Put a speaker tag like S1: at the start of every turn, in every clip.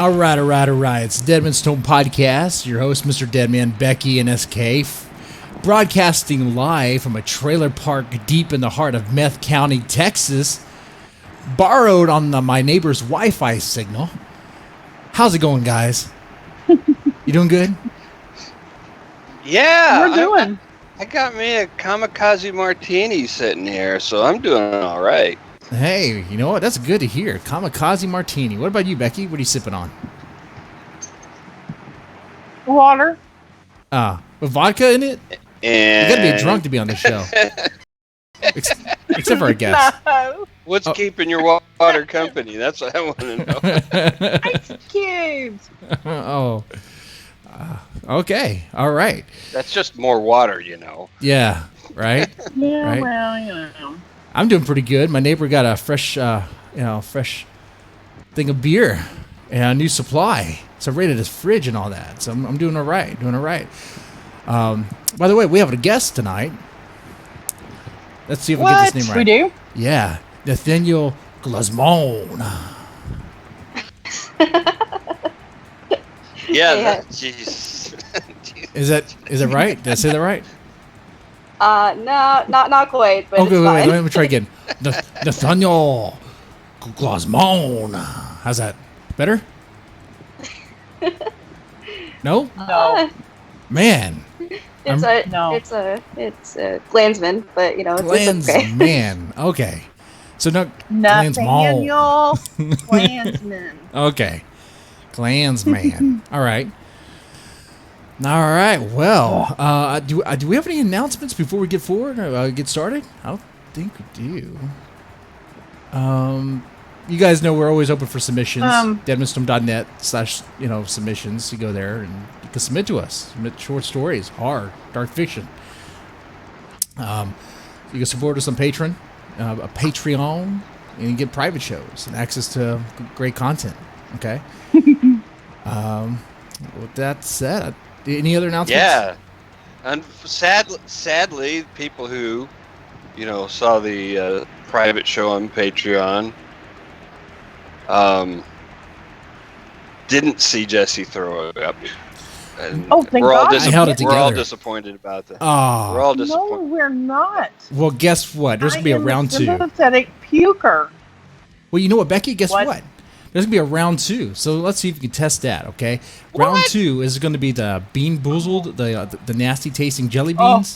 S1: All right. It's Deadmanstome podcast. Your host, Mr. Deadman, Becky, and SK, broadcasting live from a trailer park deep in the heart of Meth County, Texas, borrowed on my neighbor's Wi-Fi signal. How's it going, guys? You doing good?
S2: Yeah,
S3: we're doing.
S2: I got me a kamikaze martini sitting here, so I'm doing all right.
S1: Hey, you know what? That's good to hear. Kamikaze martini. What about you, Becky? What are you sipping on?
S3: Water.
S1: With vodka in it?
S2: And
S1: You gotta be drunk to be on the show. Except for our guest.
S3: No.
S2: What's keeping your water company? That's what I want to know.
S3: Ice cubes.
S1: Oh. Okay. All right.
S2: That's just more water, you know.
S1: Yeah. Right?
S3: Yeah,
S1: Right.
S3: well, you know.
S1: I'm doing pretty good. My neighbor got a fresh thing of beer and a new supply. So I raided his fridge and all that. So I'm doing all right. By the way, we have a guest tonight. Let's see if we get this name right.
S3: We do?
S1: Yeah. Nathaniel Glanzman.
S2: Yeah, jeez.
S1: Is that right? Did I say that right?
S4: No, not quite, but
S1: Okay,
S4: it's
S1: wait,
S4: fine.
S1: let me try again. Nathaniel Glanzman. How's that? Better? No?
S3: No.
S1: Man.
S4: It's a Glanzman, but you know, it's okay.
S1: Glanzman. Okay. So no
S3: Nathaniel Glanzman.
S1: Okay. Glanzman. All right. Well, do we have any announcements before we get forward or get started? I don't think we do. You guys know we're always open for submissions. Deadmanstome.net/submissions. You go there and you can submit to us. Submit short stories, horror, dark fiction. You can support us on Patreon, a Patreon, and you get private shows and access to great content. Okay. With that said, any other announcements?
S2: Yeah. And sadly, people who, saw the private show on Patreon, didn't see Jesse throw it up. And
S3: thank God.
S1: I held it
S2: We're all
S1: together.
S2: disappointed about that.
S1: Oh.
S2: We're all
S3: No,
S2: disappointed.
S3: we're not.
S1: Well, guess what? There's going to be a round two.
S3: Sympathetic puker.
S1: Well, you know what, Becky? Guess
S3: What?
S1: what? There's going to be a round two. So let's see if we can test that, okay? Round two is going to be the Bean Boozled, the nasty tasting jelly beans.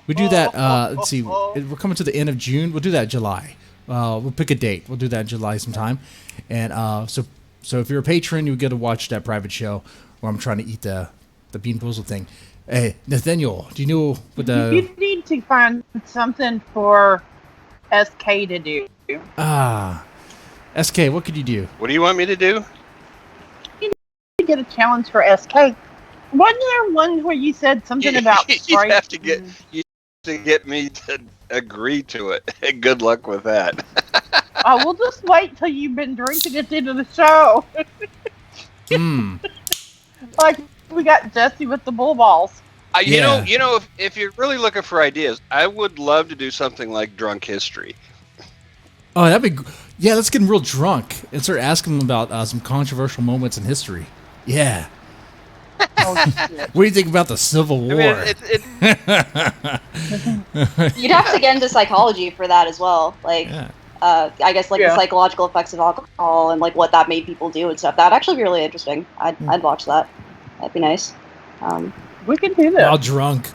S1: We do that, let's see, we're coming to the end of June. We'll do that in July. We'll pick a date. We'll do that in July sometime. And so if you're a patron, you get to watch that private show where I'm trying to eat the Bean Boozled thing. Hey, Nathaniel, do you know what the...
S3: You need to find something for SK to do.
S1: SK, what could you do?
S2: What do you want me to do?
S3: You need to get a challenge for SK. Wasn't there one where you said something about
S2: you
S3: Sprite?
S2: have to get me to agree to it. Good luck with that.
S3: We'll just wait till you've been drinking at the end of the show. Like we got Jesse with the bull balls.
S1: Yeah.
S2: If you're really looking for ideas, I would love to do something like Drunk History.
S1: Oh, that'd be... Yeah, let's get him real drunk and start asking him about some controversial moments in history. Yeah.
S3: Oh, shit.
S1: What do you think about the Civil War?
S2: I mean,
S4: You'd have to get into psychology for that as well. Like,
S1: Yeah.
S4: I guess the psychological effects of alcohol and like what that made people do and stuff. That'd actually be really interesting. I'd watch that. That'd be nice.
S3: We can do
S1: While
S3: this.
S1: drunk.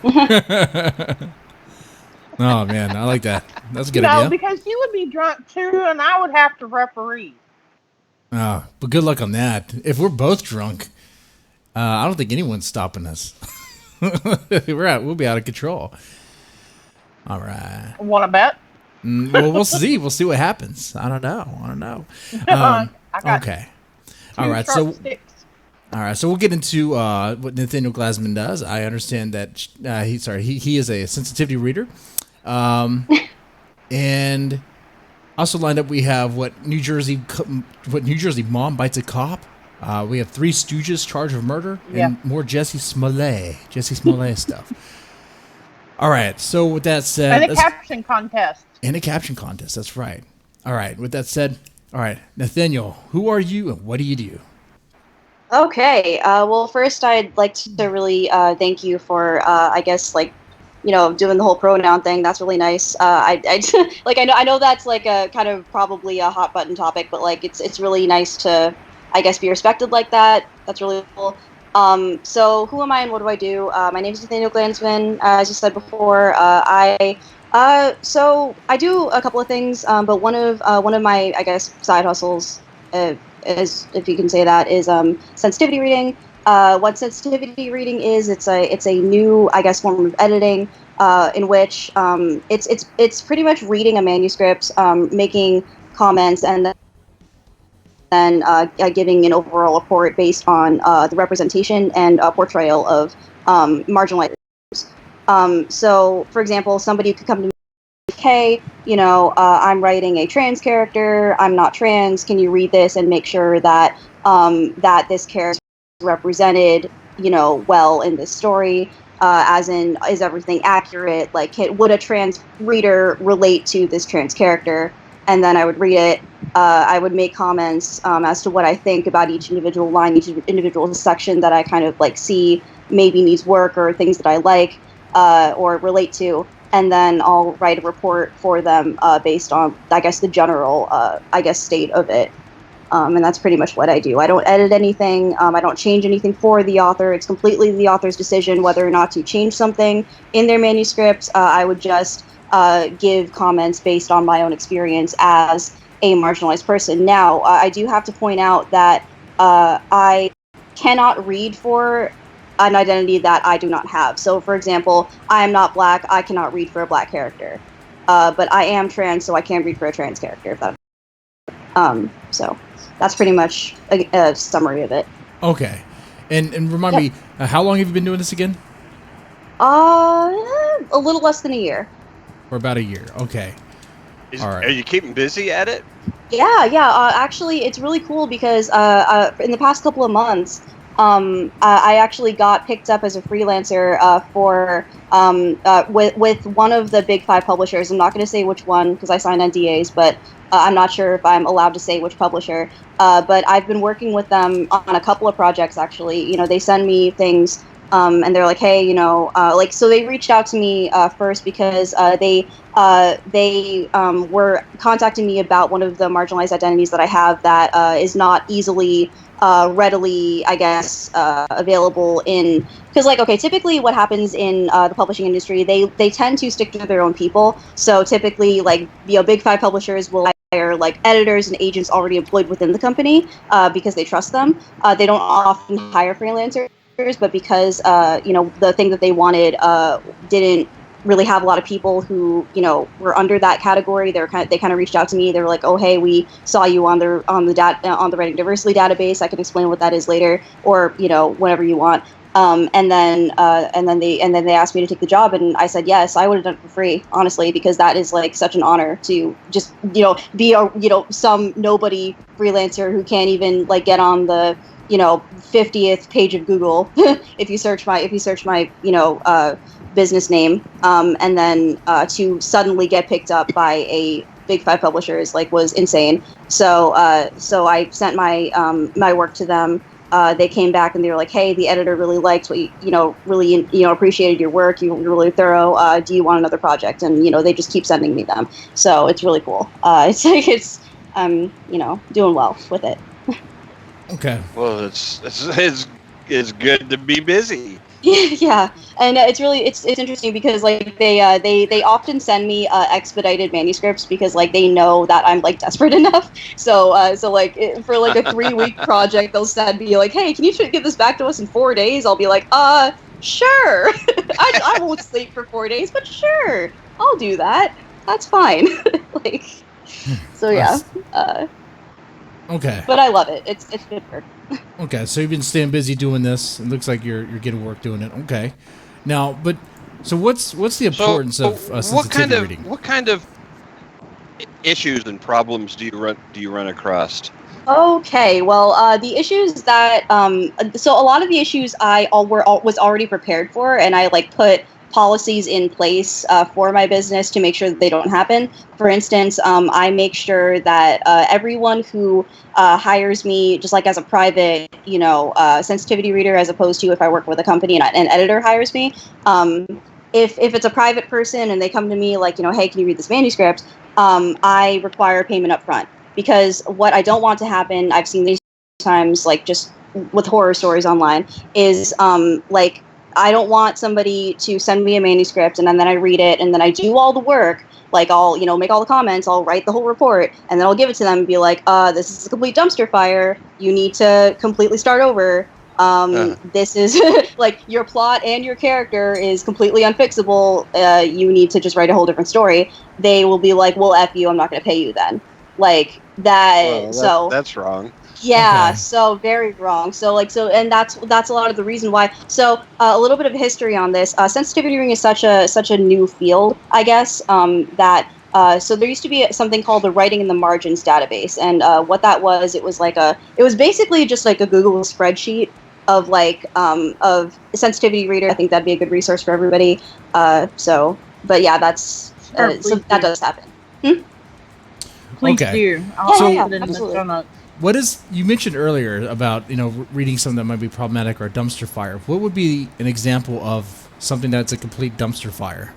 S1: Oh, man, I like that. That's a good
S3: No,
S1: idea.
S3: because you would be drunk too, and I would have to referee.
S1: Oh, but good luck on that. If we're both drunk, I don't think anyone's stopping us. We'll be out of control. All right.
S3: Want to bet?
S1: Well, we'll see. We'll see what happens. I don't know.
S3: I got
S1: Okay.
S3: two
S1: All right.
S3: sharp sticks.
S1: All right, so we'll get into what Nathaniel Glanzman does. I understand that he is a sensitivity reader, and also lined up we have what New Jersey mom bites a cop. We have Three Stooges charge of murder and more Jesse Smollett stuff. All right, so with that said,
S3: And a caption contest.
S1: That's right. All right, with that said, all right, Nathaniel, who are you and what do you do?
S4: Okay. Well, first, I'd like to really thank you for, I guess, like, doing the whole pronoun thing. That's really nice. Like, I know that's like a kind of probably a hot button topic, but like, it's really nice to, I guess, be respected like that. That's really cool. So who am I and what do I do? My name is Nathaniel Glanzman. As you said before, so I do a couple of things, but one of my, I guess, side hustles, uh, is, if you can say that, is sensitivity reading. What sensitivity reading is, it's a new, I guess, form of editing, in which it's pretty much reading a manuscript, making comments, and then giving an overall report based on the representation and portrayal of marginalized. So, for example, somebody could come to me, hey, I'm writing a trans character. I'm not trans. Can you read this and make sure that that this character is represented, well in this story? As in, is everything accurate? Like, would a trans reader relate to this trans character? And then I would read it. I would make comments as to what I think about each individual line, each individual section that I kind of like see maybe needs work, or things that I like or relate to, and then I'll write a report for them based on, I guess, the general, I guess, state of it. And that's pretty much what I do. I don't edit anything. I don't change anything for the author. It's completely the author's decision whether or not to change something in their manuscript. I would just give comments based on my own experience as a marginalized person. Now, I do have to point out that I cannot read for an identity that I do not have. So, for example, I am not black. I cannot read for a black character. But I am trans, so I can read for a trans character. If that. So that's pretty much a summary of it.
S1: Okay. And remind me, how long have you been doing this again?
S4: A little less than a year.
S1: For about a year. Okay. All right.
S2: Are you keeping busy at it?
S4: Yeah. Actually, it's really cool because in the past couple of months, I actually got picked up as a freelancer for with one of the big 5 publishers. I'm not going to say which one because I signed NDAs, but I'm not sure if I'm allowed to say which publisher. But I've been working with them on a couple of projects. Actually, they send me things. And they're like, hey, so they reached out to me first because they were contacting me about one of the marginalized identities that I have that is not easily readily, I guess, available in, because typically what happens in the publishing industry, they tend to stick to their own people. So typically, big 5 publishers will hire editors and agents already employed within the company because they trust them. They don't often hire freelancers, but because the thing that they wanted didn't really have a lot of people who were under that category. They kind of reached out to me. They were like, oh, hey, we saw you on the writing diversity database. I can explain what that is later, or whenever you want. And then they asked me to take the job, and I said yes. I would have done it for free, honestly, because that is such an honor to just be a some nobody freelancer who can't even get on the 50th page of Google if you search my business name, and then to suddenly get picked up by a big 5 publishers was insane. So I sent my work to them. They came back and they were like, hey, the editor really liked what really appreciated your work. You're really thorough. Do you want another project? And they just keep sending me them. So it's really cool. It's doing well with it.
S1: Okay.
S2: Well, it's good to be busy.
S4: Yeah, and it's interesting because they often send me expedited manuscripts because they know that I'm desperate enough. So for a 3-week project, they'll send me hey, can you give this back to us in 4 days? I'll be like, sure. I won't sleep for 4 days, but sure, I'll do that. That's fine. So yeah.
S1: Okay.
S4: But I love it. It's good work.
S1: Okay, so you've been staying busy doing this. It looks like you're getting work doing it. Okay. Now, so what's the importance of sensitivity reading?
S2: What kind of issues and problems do you run across?
S4: Okay, well, the issues that so a lot of the issues I was already prepared for, and I put policies in place for my business to make sure that they don't happen. For instance, I make sure that everyone who hires me, just like as a private, sensitivity reader, as opposed to if I work with a company and an editor hires me, if it's a private person and they come to me like, hey, can you read this manuscript? I require payment up front, because what I don't want to happen, I've seen these times, like just with horror stories online, is like, I don't want somebody to send me a manuscript and then I read it and then I do all the work. Like I'll, make all the comments, I'll write the whole report, and then I'll give it to them and be like, this is a complete dumpster fire. You need to completely start over. This is like your plot and your character is completely unfixable. You need to just write a whole different story. They will be like, well, F you, I'm not going to pay you then. Like that.
S2: Well, that's wrong.
S4: Yeah,
S1: Okay.
S4: so very wrong. And that's a lot of the reason why. So a little bit of history on this. Sensitivity reading is such a new field, I guess. So there used to be something called the Writing in the Margins database, and what that was, it was basically just like a Google spreadsheet of of sensitivity reader. I think that'd be a good resource for everybody. But yeah, that's so that does happen.
S3: Please
S1: Okay.
S3: do.
S1: So-
S3: Put it in the
S4: absolutely.
S3: show notes.
S1: What is, you mentioned earlier about, reading something that might be problematic or a dumpster fire. What would be an example of something that's a complete dumpster fire?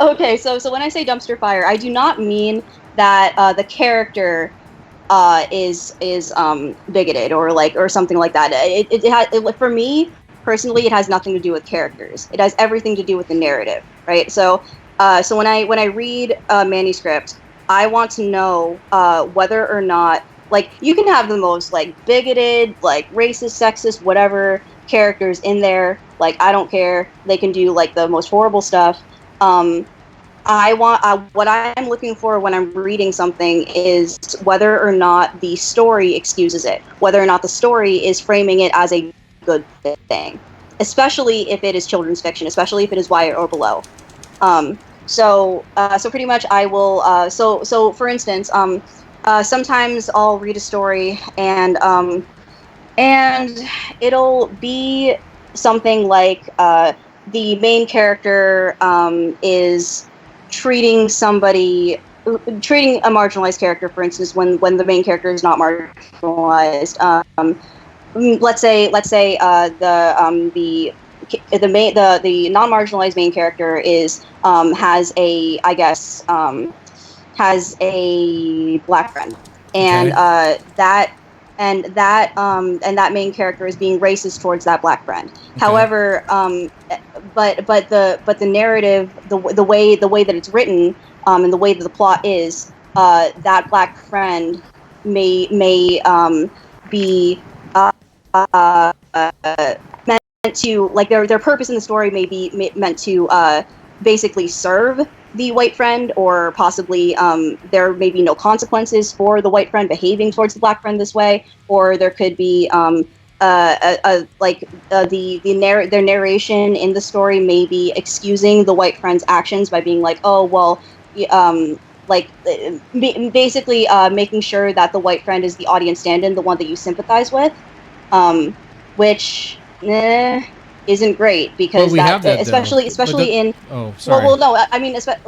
S4: Okay, so when I say dumpster fire, I do not mean that the character is bigoted or something like that. For me personally, it has nothing to do with characters. It has everything to do with the narrative, right? So when I read a manuscript, I want to know whether or not, like, you can have the most bigoted, racist, sexist, whatever characters in there. Like, I don't care. They can do the most horrible stuff. What I'm looking for when I'm reading something is whether or not the story excuses it, whether or not the story is framing it as a good thing, especially if it is children's fiction, especially if it is YA or below. So pretty much I will. So for instance, sometimes I'll read a story and it'll be something like the main character is treating a marginalized character, for instance, when the main character is not marginalized. Let's say the non-marginalized main character is has a black friend, and
S1: Okay.
S4: that main character is being racist towards that black friend.
S1: Okay.
S4: However, but the narrative, the way that it's written, and the way that the plot is, that black friend may be meant to, their purpose in the story may be meant to basically serve the white friend, or possibly there may be no consequences for the white friend behaving towards the black friend this way, or there could be their narration in the story may be excusing the white friend's actions by being like, oh well, basically making sure that the white friend is the audience stand-in, the one that you sympathize with, which isn't great, because
S1: we have that,
S4: especially
S1: though.
S4: in
S1: Oh, sorry.
S4: well, no, I mean, sorry.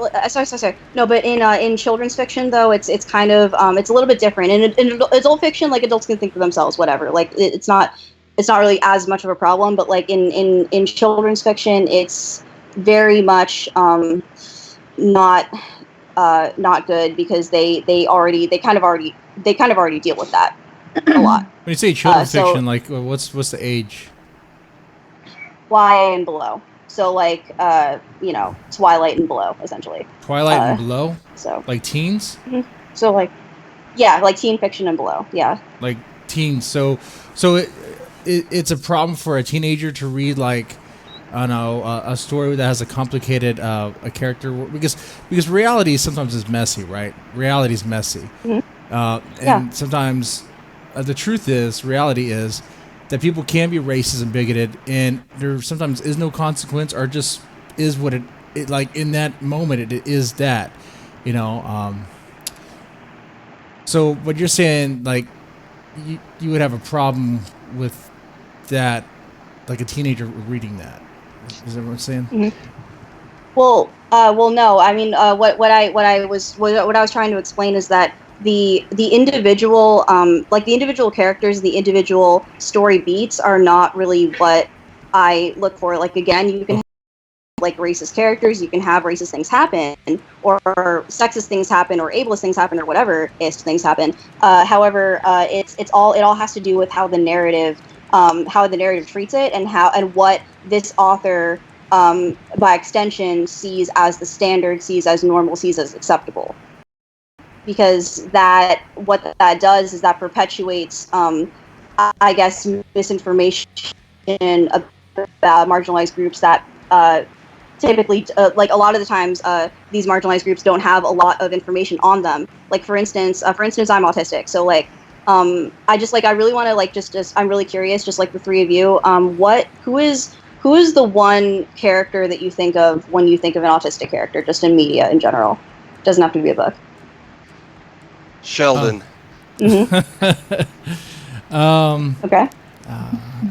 S4: No, but in children's fiction, though, it's kind of it's a little bit different. In adult fiction, adults can think for themselves, whatever. It's not really as much of a problem. But in children's fiction, it's very much not good, because they kind of already deal with that a lot.
S1: When you say children's
S4: so-
S1: fiction, what's the age?
S4: YA and below. So Twilight and below, essentially.
S1: Twilight and below?
S4: So
S1: Like teens?
S4: So teen fiction and below. Yeah.
S1: Like teens. So it's a problem for a teenager to read I don't know, a story that has a complicated a character, because reality sometimes is messy, right? Reality is messy. And sometimes the truth is, reality is that people can be racist and bigoted, and there sometimes is no consequence, or just is what it in that moment it is that, so what you're saying, you would have a problem with that, like a teenager reading that. Is that what I'm saying?
S4: Mm-hmm. Well, no. I mean, what I was trying to explain is that the individual, like the individual characters, the individual story beats are not really what I look for. Like, again, you can have, like, racist characters, you can have racist things happen, or sexist things happen, or ableist things happen, or whatever ist things happen. However, it all has to do with how the narrative treats it, and what this author, by extension, sees as the standard, sees as normal, sees as acceptable. Because what that does is that perpetuates, I guess, misinformation about marginalized groups that typically, like, a lot of the times, these marginalized groups don't have a lot of information on them. Like, for instance, I'm autistic, so, like, I really want to, like, I'm really curious, just like the three of you, who is the one character that you think of when you think of an autistic character, just in media in general? Doesn't have to be a book.
S2: Sheldon.
S4: Okay.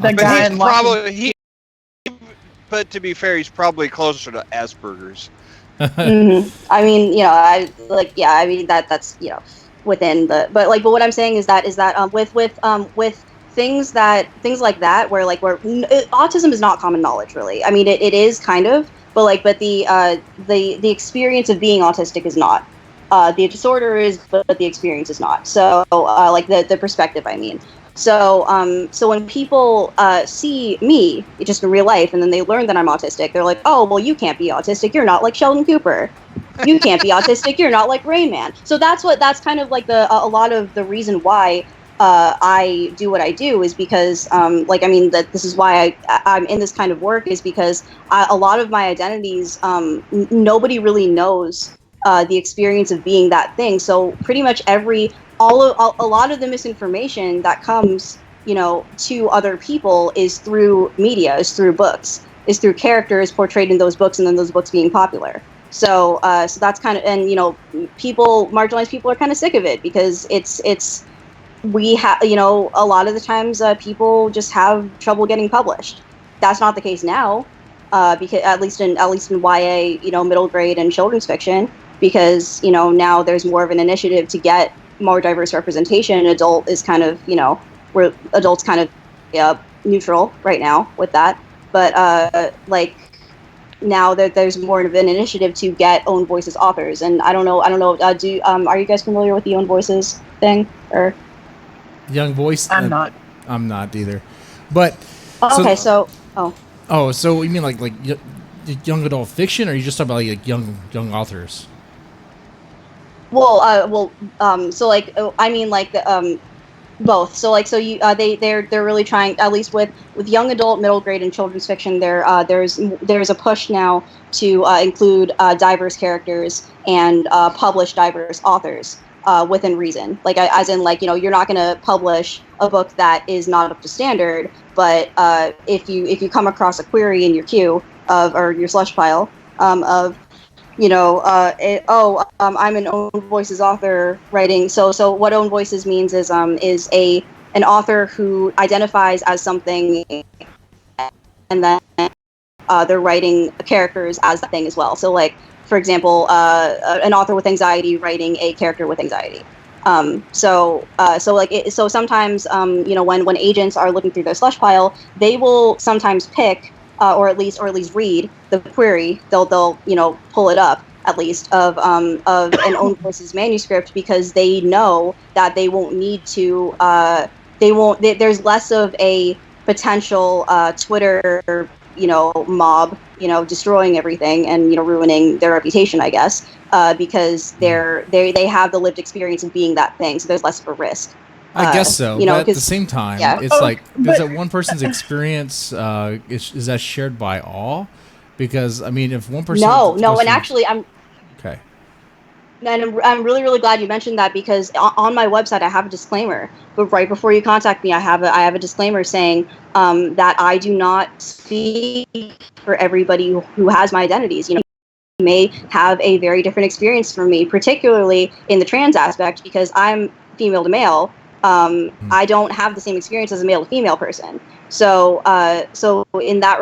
S3: The guy
S2: He's
S3: in
S2: probably but to be fair, he's probably closer to Asperger's.
S4: I mean, I mean, that's, within the, but what I'm saying is that with things like that, where autism is not common knowledge, really. I mean, it is kind of, but the experience of being autistic is not. The disorder is, but the experience is not. So, like, the perspective, I mean. So when people see me just in real life, and then they learn that I'm autistic, they're like, oh, well, you can't be autistic. You're not like Sheldon Cooper. You can't be autistic. You're not like Rain Man. So that's kind of like a lot of the reason why I do what I do, is because, this is why I'm in this kind of work, is because a lot of my identities, nobody really knows the experience of being that thing. So pretty much a lot of the misinformation that comes, to other people is through media, is through books, is through characters portrayed in those books, and then those books being popular. So that's kind of, and marginalized people are kind of sick of it, because we have, a lot of the times people just have trouble getting published. That's not the case now, because at least in YA, middle grade and children's fiction, because now there's more of an initiative to get more diverse representation. Adult is kind of, where adults kind of neutral right now with that, but now that there's more of an initiative to get own voices authors. And I don't know, are you guys familiar with the own voices thing, or
S1: Young voice?
S3: I'm not.
S1: I'm not either. But
S4: okay, so
S1: you mean like young adult fiction, or are you just talking about like young authors?
S4: I mean, both. So they're really trying, at least with young adult, middle grade, and children's fiction. There's a push now to include diverse characters and publish diverse authors within reason. Like, as in, you're not going to publish a book that is not up to standard, but if you come across a query in your queue or your slush pile of I'm an own voices author writing. So what own voices means is an author who identifies as something, and then they're writing characters as that thing as well. So, like, for example, an author with anxiety writing a character with anxiety. So sometimes, when agents are looking through their slush pile, they will sometimes pick, or at least read the query. They'll pull it up, at least, of an own voices manuscript, because they know that they won't need to. There's less of a potential Twitter mob destroying everything and ruining their reputation, I guess, because they have the lived experience of being that thing. So there's less of a risk.
S1: I guess so, but at the same time, it's does that one person's experience, is that shared by all? Because, I mean, if one person... No,
S4: and actually,
S1: Okay.
S4: And I'm really, really glad you mentioned that, because on my website, I have a disclaimer. But right before you contact me, I have a disclaimer saying that I do not speak for everybody who has my identities. May have a very different experience from me, particularly in the trans aspect, because I'm female to male. I don't have the same experience as a male to female person. So so in that,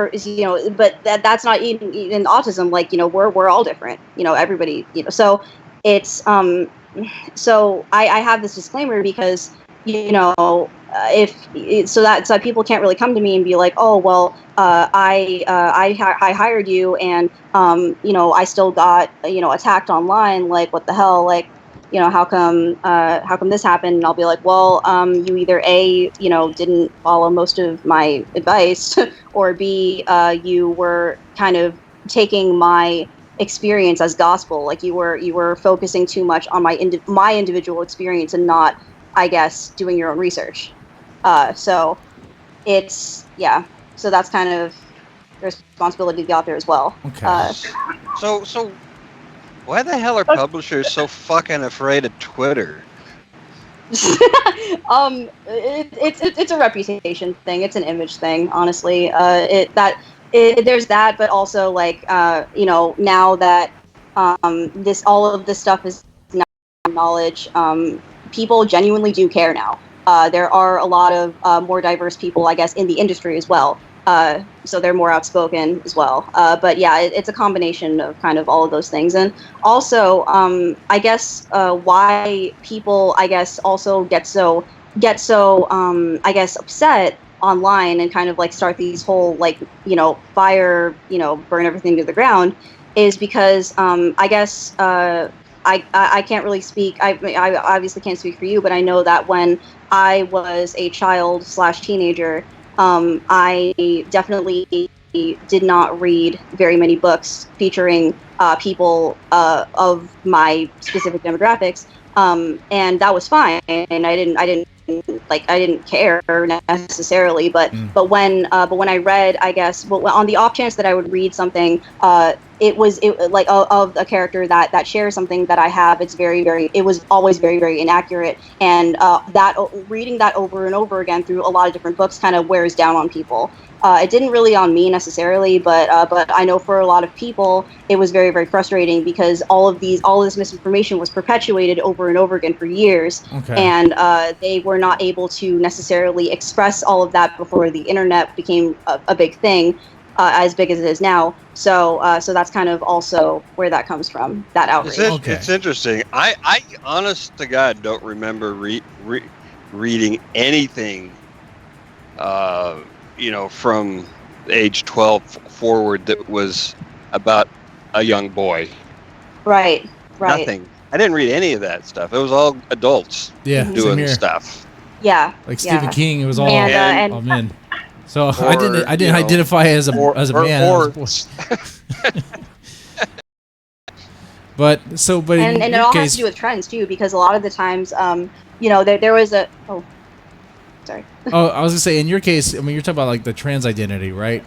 S4: but that's not even in autism. Like, we're all different. Everybody. So it's so I have this disclaimer because if so that people can't really come to me and be like, oh well, I hired you, and I still got attacked online. Like, what the hell? Like, how come this happened? And I'll be like, well, you either A, didn't follow most of my advice, or B, you were kind of taking my experience as gospel. Like, you were focusing too much on my individual experience and not, I guess, doing your own research. So it's, yeah. So that's kind of the responsibility of the author as well.
S1: Okay.
S2: So why the hell are publishers so fucking afraid of Twitter?
S4: It's a reputation thing. It's an image thing, honestly. There's that, but also, like, now that all of this stuff is now knowledge, people genuinely do care now. There are a lot of more diverse people, I guess, in the industry as well. So they're more outspoken as well. But yeah, it's a combination of kind of all of those things. And also, I guess, why people, I guess, also get so I guess, upset online and kind of like start these whole, like, fire, burn everything to the ground, is because I guess I can't really speak. I obviously can't speak for you, but I know that when I was a child / teenager, I definitely did not read very many books featuring people of my specific demographics, and that was fine. And I didn't care necessarily, but when I read, I guess, but on the off chance that I would read something, it was like of a character that shares something that I have. It was always very, very inaccurate, and that reading that over and over again through a lot of different books kind of wears down on people. It didn't really on me necessarily, but I know for a lot of people it was very, very frustrating because all of this misinformation was perpetuated over and over again for years, and they were not able to necessarily express all of that before the internet became a big thing, as big as it is now. So that's kind of also where that comes from, that outrage.
S2: It's interesting. I honest to God don't remember reading anything from age 12 forward that was about a young boy.
S4: Right.
S2: Nothing. I didn't read any of that stuff. It was all adults doing stuff.
S4: Yeah.
S1: Like Stephen King, it was all men. So I didn't identify as a man. But
S4: it all has to do with trends too, because a lot of the times, there was a sorry.
S1: Oh, I was gonna say, in your case, I mean, you're talking about like the trans identity, right?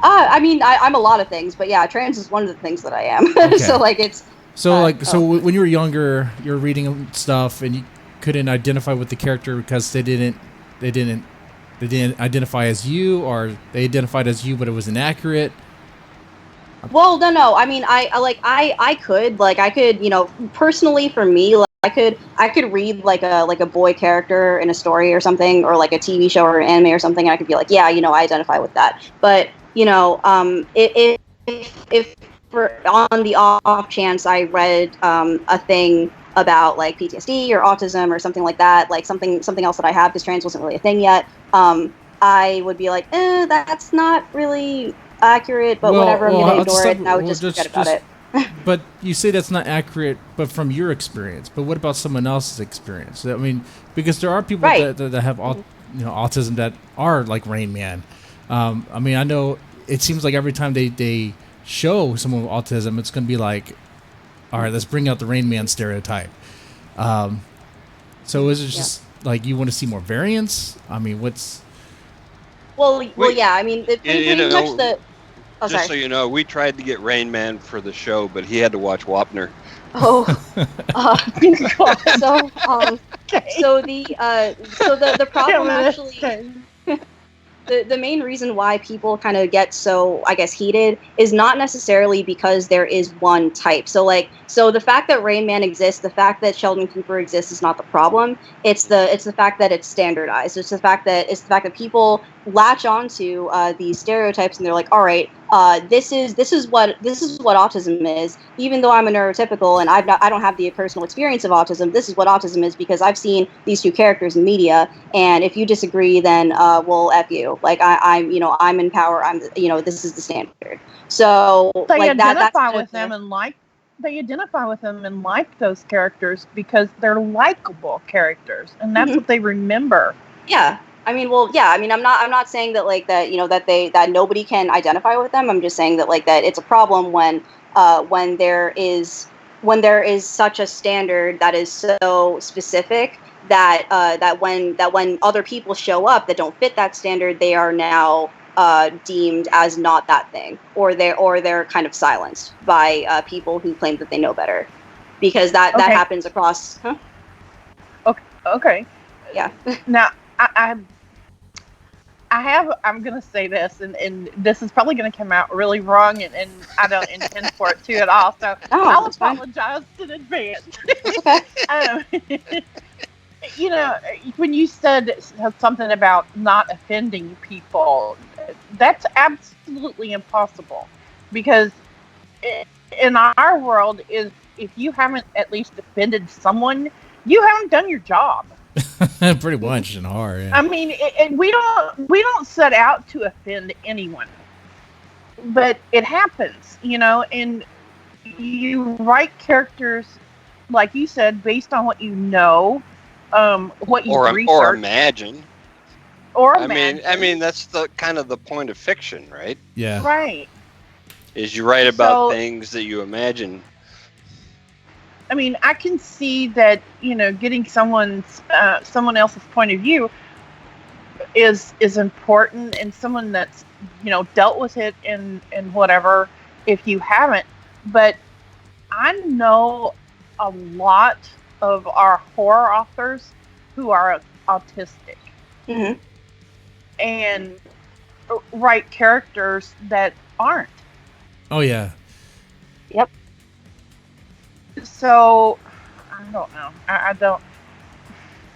S4: I mean, I'm a lot of things, but yeah, trans is one of the things that I am.
S1: Okay.
S4: So like it's.
S1: So when you were younger, you're reading stuff and you couldn't identify with the character because they didn't identify as you, or they identified as you, but it was inaccurate.
S4: Well, no. I mean, I could, personally for me, like, I could read like a boy character in a story or something, or like a TV show or an anime or something, and I could be like, yeah, I identify with that. But if for on the off chance I read a thing about like PTSD or autism or something like that, like something else that I have, because trans wasn't really a thing yet, I would be like, that's not really accurate, but whatever, I'm going to ignore it, and I would just forget about it.
S1: But you say that's not accurate, but from your experience. But what about someone else's experience? I mean, because there are people that have autism that are like Rain Man. I mean, I know it seems like every time they show someone with autism, it's going to be like, all right, let's bring out the Rain Man stereotype. So is it just like you want to see more variants? I mean, what's...
S4: Well, yeah. I mean, pretty much the... Oh,
S2: just so you know, we tried to get Rain Man for the show, but he had to watch Wapner.
S4: Oh, so the problem actually. the main reason why people kind of get so, I guess, heated is not necessarily because there is one type. So the fact that Rain Man exists, the fact that Sheldon Cooper exists is not the problem. It's the fact that it's standardized. It's the fact that people latch onto these stereotypes, and they're like, all right, this is what autism is. Even though I'm a neurotypical and I don't have the personal experience of autism, this is what autism is because I've seen these two characters in media. And if you disagree, then well, F you. Like I'm in power. This is the standard. So
S3: They
S4: like
S3: identify with them and like those characters because they're likable characters, and that's what they remember.
S4: Yeah. I mean, well, yeah. I mean, I'm not saying that like that. That nobody can identify with them. I'm just saying that like that it's a problem when there is such a standard that is so specific that when other people show up that don't fit that standard, they are now deemed as not that thing, or they're kind of silenced by people who claim that they know better, because that happens across. Huh?
S3: Okay.
S4: Yeah.
S3: Now I'm going to say this, and this is probably going to come out really wrong, and I don't intend for it to at all. So I'll apologize in advance.
S4: Okay.
S3: When you said something about not offending people, that's absolutely impossible, because in our world, if you haven't at least offended someone, you haven't done your job.
S1: Pretty much and hard. Yeah.
S3: I mean, we don't set out to offend anyone, but it happens, and you write characters, like you said, based on what you know, what you research
S2: or imagine.
S3: I
S2: mean, that's the kind of the point of fiction, right?
S1: Yeah.
S3: Right.
S2: Is you write about things that you imagine.
S3: I mean, I can see that, getting someone else's point of view is important, and someone that's, dealt with it and whatever, if you haven't. But I know a lot of our horror authors who are autistic.
S4: Mm-hmm.
S3: And write characters that aren't.
S1: Oh, yeah.
S4: Yep.
S3: So, I don't know. I don't.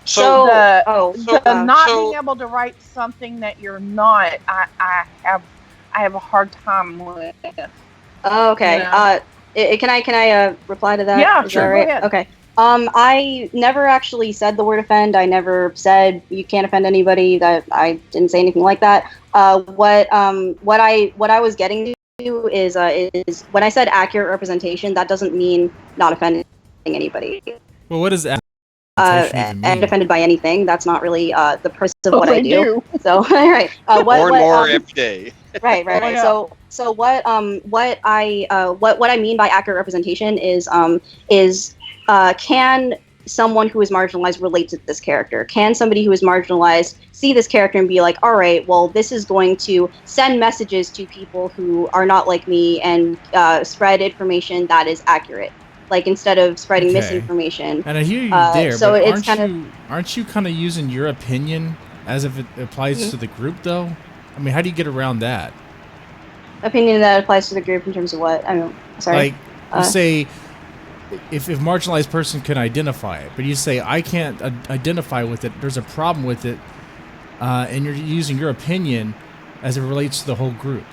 S4: So
S3: not being able to write something that you're not, I have a hard time with.
S4: Oh, okay. Can I reply to that?
S3: Yeah,
S4: Is
S3: sure.
S4: that right?
S3: Go ahead.
S4: Okay. I never actually said the word offend. I never said you can't offend anybody. That I didn't say anything like that. What I was getting to is when I said accurate representation, that doesn't mean not offending anybody.
S1: Well, what does representation even mean?
S4: And offended by anything. That's not really the purpose of what I do. So, all right.
S2: More every day.
S4: Right.
S3: Yeah.
S4: So what I mean by accurate representation is can someone who is marginalized relate to this character? Can somebody who is marginalized see this character and be like, all right, well, this is going to send messages to people who are not like me and spread information that is accurate, like instead of spreading misinformation.
S1: And I hear you there,
S4: so
S1: but
S4: it's
S1: aren't you kind of using your opinion as if it applies to the group, though? I mean, how do you get around that?
S4: Opinion that applies to the group in terms of what? I mean, sorry.
S1: Like, you say, if marginalized person can identify it, but you say, I can't identify with it, there's a problem with it, and you're using your opinion as it relates to the whole group.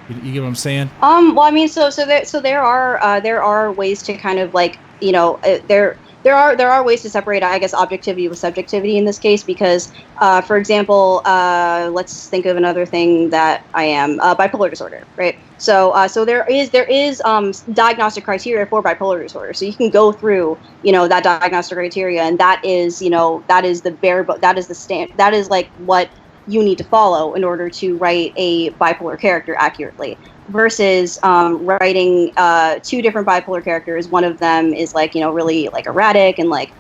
S1: You get what I'm saying?
S4: Well, I mean, so there are ways to kind of like, there are ways to separate, I guess, objectivity with subjectivity in this case, because, for example, let's think of another thing that I am, bipolar disorder, right? So there is diagnostic criteria for bipolar disorder. So you can go through, that diagnostic criteria, and that is like what you need to follow in order to write a bipolar character accurately. Versus writing two different bipolar characters. One of them is like, really like erratic and like,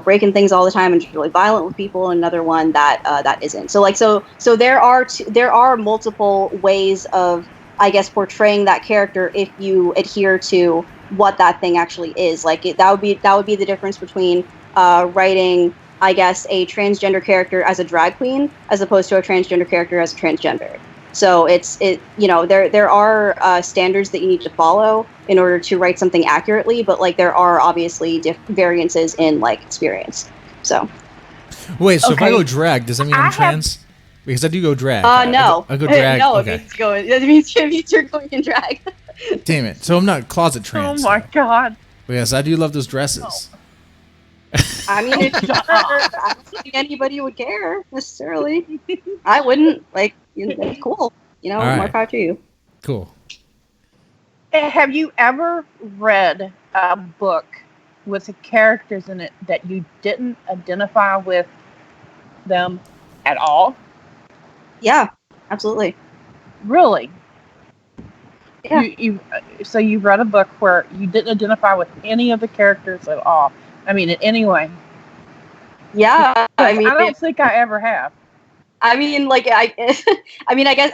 S4: breaking things all the time and just really violent with people. And another one that isn't. So there are multiple ways of, I guess, portraying that character if you adhere to what that thing actually is. Like that would be the difference between writing I guess, a transgender character as a drag queen as opposed to a transgender character as a transgender. So there are standards that you need to follow in order to write something accurately, but like there are obviously variances in like experience. So
S1: wait, so if I
S3: Okay.
S1: go drag, does that mean I'm trans? Because I do go drag.
S4: no,
S1: I go drag.
S4: no,
S1: Okay.
S4: it means you're going in drag.
S1: Damn it. So I'm not closet trans.
S3: Oh my god.
S1: Yes, I do love those dresses.
S4: I mean, I don't think anybody would care necessarily. I wouldn't. Like, it's cool.
S1: All right.
S4: More power to you.
S1: Cool.
S3: Have you ever read a book with the characters in it that you didn't identify with them at all?
S4: Yeah, absolutely.
S3: Really?
S4: Yeah.
S3: So you read a book where you didn't identify with any of the characters at all. I mean, in any way.
S4: Yeah, I mean,
S3: I don't think I ever have.
S4: I mean, like, I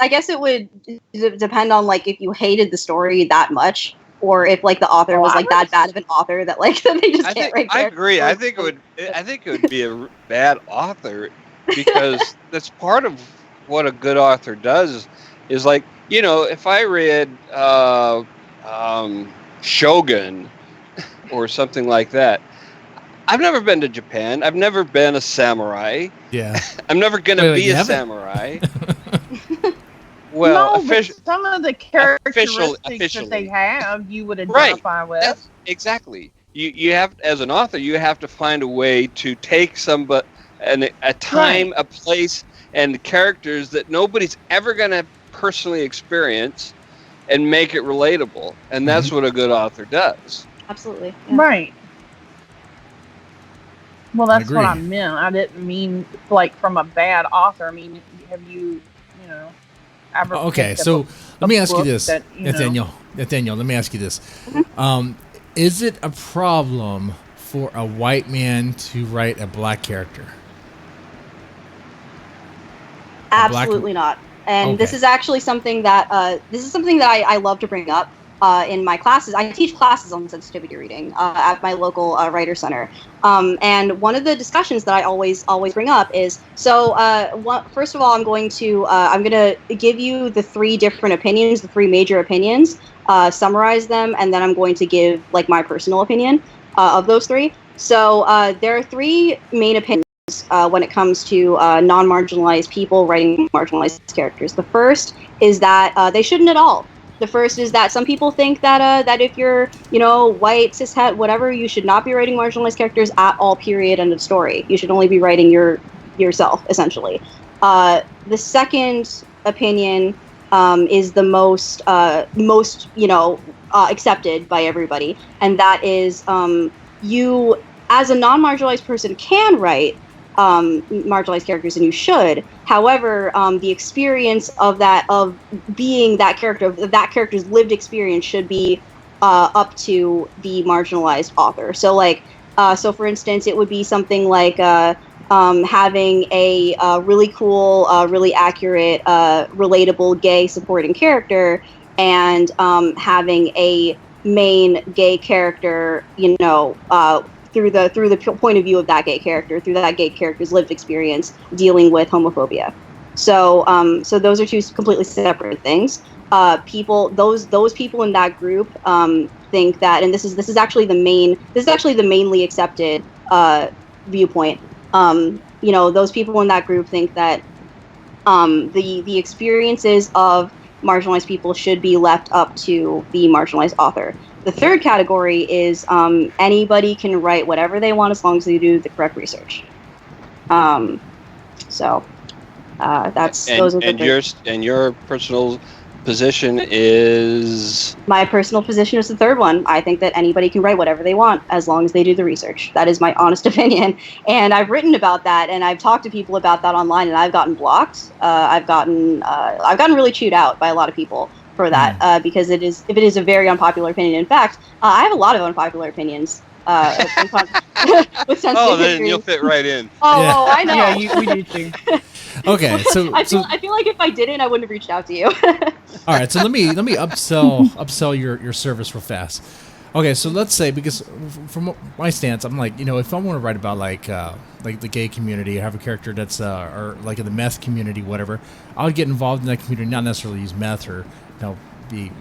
S4: guess it would depend on like if you hated the story that much, or if like the author was like that bad of an author that like they just can't write.
S2: I agree. I think it would be a bad author, because that's part of what a good author does. Is like, if I read Shogun or something like that. I've never been to Japan. I've never been a samurai.
S1: Yeah.
S2: I'm never going to be a samurai. Well,
S3: no, but some of the characteristics that they have, you would identify with.
S2: Exactly. You have, as an author, you have to find a way to take somebody, a time, a place, and the characters that nobody's ever going to personally experience, and make it relatable. And that's what a good author does.
S4: Absolutely. Yeah.
S3: Right. Well, that's what I meant. I didn't mean like from a bad author. I mean, have you ever?
S1: Okay, so let me ask you this, Nathaniel. Nathaniel, let me ask you this: is it a problem for a white man to write a black character?
S4: Absolutely not. And this is actually something that I love to bring up in my classes. I teach classes on sensitivity reading at my local writer center. And one of the discussions that I always bring up is, first of all, I'm going to give you the three different opinions, the three major opinions, summarize them, and then I'm going to give like my personal opinion of those three. So there are three main opinions when it comes to non-marginalized people writing marginalized characters. The first is that they shouldn't at all. The first is that some people think that that if you're, white, cishet, whatever, you should not be writing marginalized characters at all, period, end of story. You should only be writing yourself, essentially. The second opinion is the most accepted by everybody, and that is you, as a non-marginalized person, can write marginalized characters, and you should. However, the experience of being that character, of that character's lived experience, should be up to the marginalized author. So, for instance, it would be something like having a really cool, really accurate, relatable gay supporting character, and having a main gay character, through the point of view of that gay character, through that gay character's lived experience dealing with homophobia. So those are two completely separate things. Those people in that group think that, and this is actually the mainly accepted viewpoint. Those people in that group think that the experiences of marginalized people should be left up to the marginalized author. The third category is anybody can write whatever they want as long as they do the correct research. Those are the
S2: and your personal position is?
S4: My personal position is the third one. I think that anybody can write whatever they want as long as they do the research. That is my honest opinion, and I've written about that, and I've talked to people about that online, and I've gotten blocked. I've gotten really chewed out by a lot of people for that, because it is a very unpopular opinion. In fact, I have a lot of unpopular opinions. With
S2: then you'll fit right in.
S4: Oh, I know.
S3: Yeah, we do too.
S1: Okay, so
S4: I feel like if I didn't, I wouldn't have reached out to you.
S1: All right, so let me upsell your service real fast. Okay, so let's say, because from my stance, I'm like, if I want to write about like the gay community, or have a character that's or like in the meth community, whatever, I would get involved in that community, not necessarily use meth or be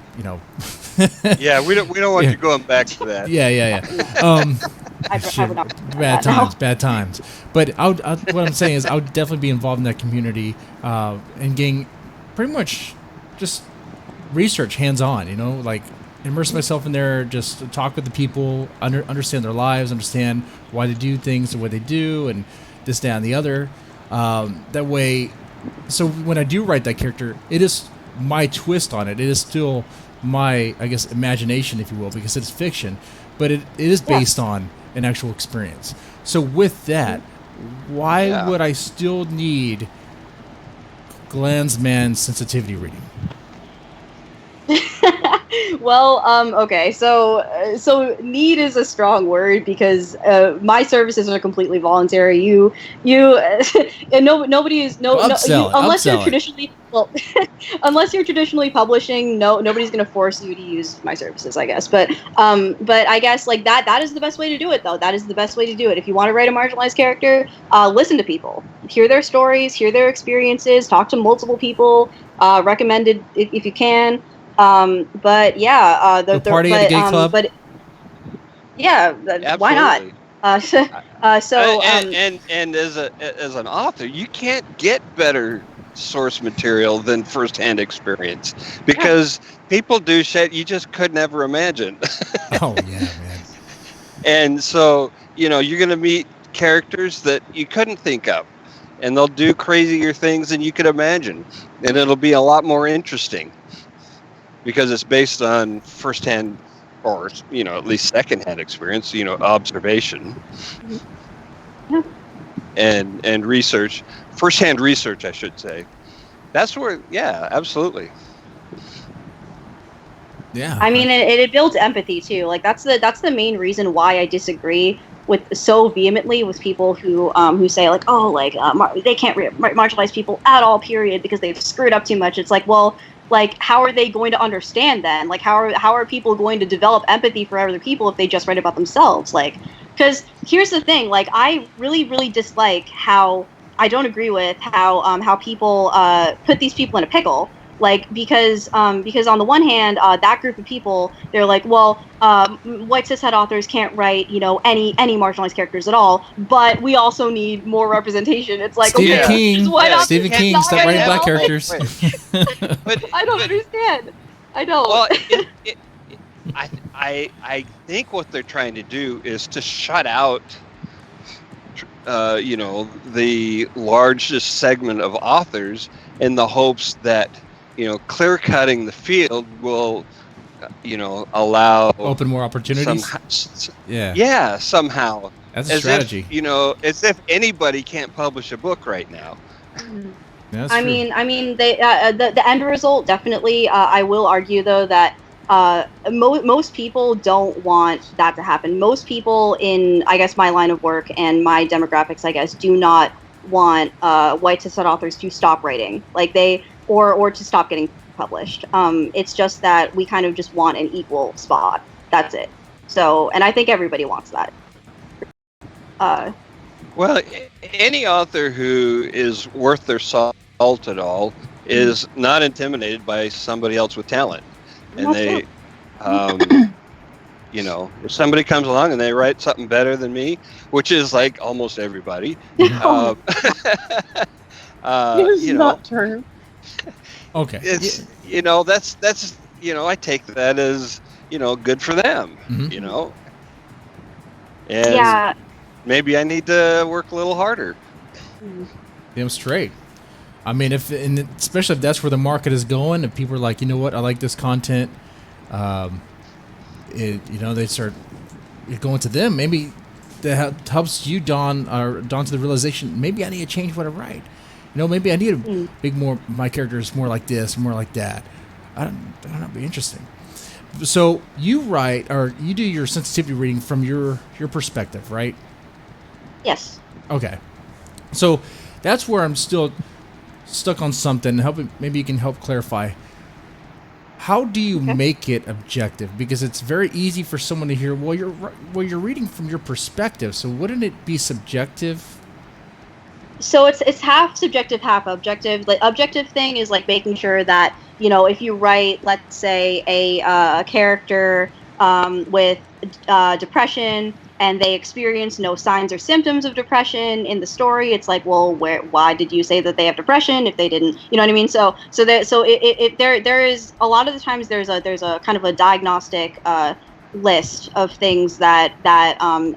S2: Yeah, we don't want
S1: Yeah.
S2: you going back to that.
S1: yeah.
S4: I
S1: Shit,
S4: would not
S1: bad
S4: that, no.
S1: times. But what I'm saying is, I would definitely be involved in that community and getting pretty much just research hands-on. Like immerse myself in there, just talk with the people, understand their lives, understand why they do things the way they do, and this, that, and the other. That way, so when I do write that character, it is my twist on it. It is still my, I guess, imagination, if you will, because it's fiction, but it is based on an actual experience. So with that, why would I still need Glanzman sensitivity reading?
S4: Well, okay, so need is a strong word because my services are completely voluntary. You, and nobody is unless
S1: upsell
S4: you're
S1: it.
S4: traditionally unless you're traditionally publishing, nobody's gonna force you to use my services, I guess. But I guess like that is the best way to do it, though. That is the best way to do it. If you want to write a marginalized character, listen to people, hear their stories, hear their experiences, talk to multiple people. Recommended if you can. But yeah,
S1: the party at a gay club.
S4: But yeah, why not?
S2: And as an author, you can't get better source material than firsthand experience, because people do shit you just could never imagine.
S1: Oh yeah, man.
S2: And so you're gonna meet characters that you couldn't think of, and they'll do crazier things than you could imagine, and it'll be a lot more interesting because it's based on firsthand, or at least secondhand experience, observation and research, firsthand research, I should say. That's where, absolutely.
S1: Yeah.
S4: I mean, it builds empathy too. Like that's the main reason why I disagree with so vehemently with people who say like, oh, like they can't marginalize people at all, period, because they've screwed up too much. It's like, well, like, how are they going to understand then? Like, how are people going to develop empathy for other people if they just write about themselves? Like, because here's the thing, like, I really, really dislike how I don't agree with how people put these people in a pickle. Like, because on the one hand, that group of people, they're like, well, white cishet authors can't write, any marginalized characters at all, but we also need more representation. It's like,
S1: Stephen King,
S4: Stephen
S1: King, stop writing black characters.
S2: But
S4: I don't understand. I don't.
S2: Well, I think what they're trying to do is to shut out, the largest segment of authors, in the hopes that clear cutting the field will, allow
S1: open more opportunities.
S2: Somehow.
S1: That's a strategy.
S2: As if anybody can't publish a book right now.
S1: Yeah,
S4: I mean, they the end result definitely. I will argue though that most people don't want that to happen. Most people in, I guess, my line of work and my demographics, I guess, do not want white cishet authors to stop writing, like or to stop getting published. It's just that we kind of just want an equal spot. That's it. So, and I think everybody wants that.
S2: Well, any author who is worth their salt at all is not intimidated by somebody else with talent. And they, if somebody comes along and they write something better than me, which is like almost everybody,
S3: This is not true.
S1: Okay.
S2: It's that's I take that as good for them.
S1: Mm-hmm.
S2: And maybe I need to work a little harder.
S1: Damn straight. I mean, especially if that's where the market is going, if people are like, you know what, I like this content, they start going to them. Maybe that helps you dawn to the realization, maybe I need to change what I write. Maybe I need to make my characters more like this, more like that. I don't know, it'd be interesting. So you write, or you do your sensitivity reading from your perspective, right?
S4: Yes.
S1: Okay. So that's where I'm still stuck on something. Maybe you can help clarify. how do you
S4: Okay.
S1: make it objective? Because it's very easy for someone to hear, well, you're reading from your perspective, so wouldn't it be subjective?
S4: So it's half subjective, half objective. The objective thing is like making sure that, you know, if you write, let's say, a character with depression, and they experience no signs or symptoms of depression in the story, it's like, well, why did you say that they have depression if they didn't? You know what I mean? There is a lot of the times there's a kind of a diagnostic list of things that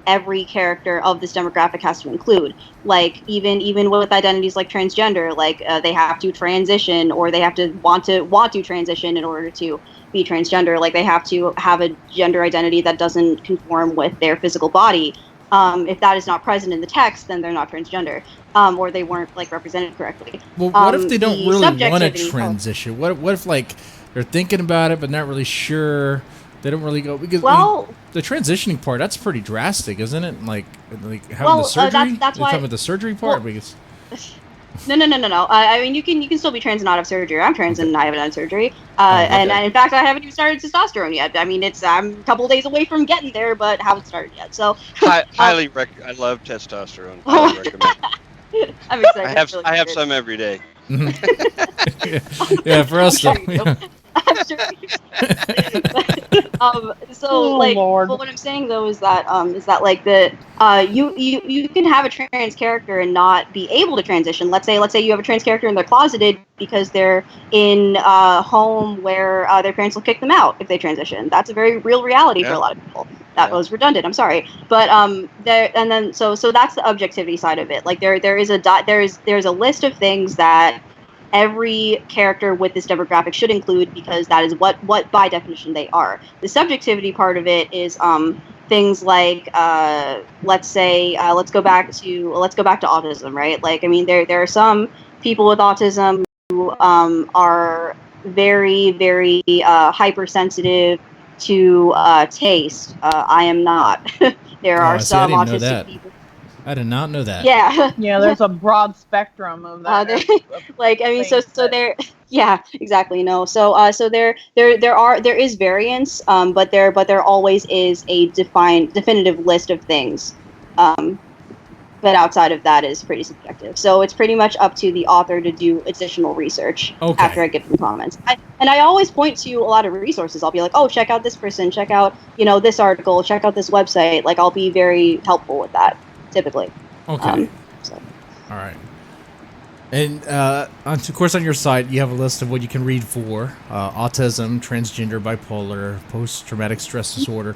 S4: every character of this demographic has to include. Like even with identities like transgender, like they have to transition, or they have to want to transition in order to be transgender. Like they have to have a gender identity that doesn't conform with their physical body. If that is not present in the text, then they're not transgender, or they weren't like represented correctly.
S1: Well, what if they don't
S4: The
S1: really want to
S4: subjectivity-
S1: transition? What if like they're thinking about it but not really sure? They don't really go because
S4: Well,
S1: the transitioning part, that's pretty drastic, isn't it? Like having
S4: Well,
S1: the surgery.
S4: that's
S1: You're
S4: why-
S1: talking about the surgery part
S4: well,
S1: because
S4: No. I mean, you can still be trans and not have surgery. I'm trans and I haven't had surgery.
S1: okay.
S4: And in fact, I haven't even started testosterone yet. I mean, I'm a couple days away from getting there, but haven't started yet. So
S2: I love testosterone. Highly recommend.
S4: I'm excited.
S2: I have some every day.
S1: yeah, for us though.
S4: I'm sure you do. I'm sure you do.
S3: Oh,
S4: Like,
S3: Lord.
S4: but what I'm saying though is that like you can have a trans character and not be able to transition. Let's say you have a trans character and they're closeted because they're in a home where their parents will kick them out if they transition. That's a very real reality for a lot of people. That was redundant. I'm sorry, but so that's the objectivity side of it. Like there's a list of things that every character with this demographic should include, because that is what by definition they are. The subjectivity part of it is things like let's go back to autism, right? Like, I mean, there are some people with autism who are very, very hypersensitive to taste. I am not. There are
S1: see, I
S4: some
S1: didn't know
S4: autistic
S1: that.
S4: people.
S1: I did not know that.
S4: Yeah.
S3: Yeah, there's a broad spectrum of that.
S4: Like, I mean, so
S3: things that-
S4: there, yeah, exactly. No, so there is variance, but there always is a definitive list of things, but outside of that is pretty subjective. So it's pretty much up to the author to do additional research after I get them comments. I always point to a lot of resources. I'll be like, oh, check out this person, check out this article, check out this website. Like, I'll be very helpful with that typically.
S1: Okay.
S4: So.
S1: All right. And of course, on your site, you have a list of what you can read for autism, transgender, bipolar, post-traumatic stress disorder,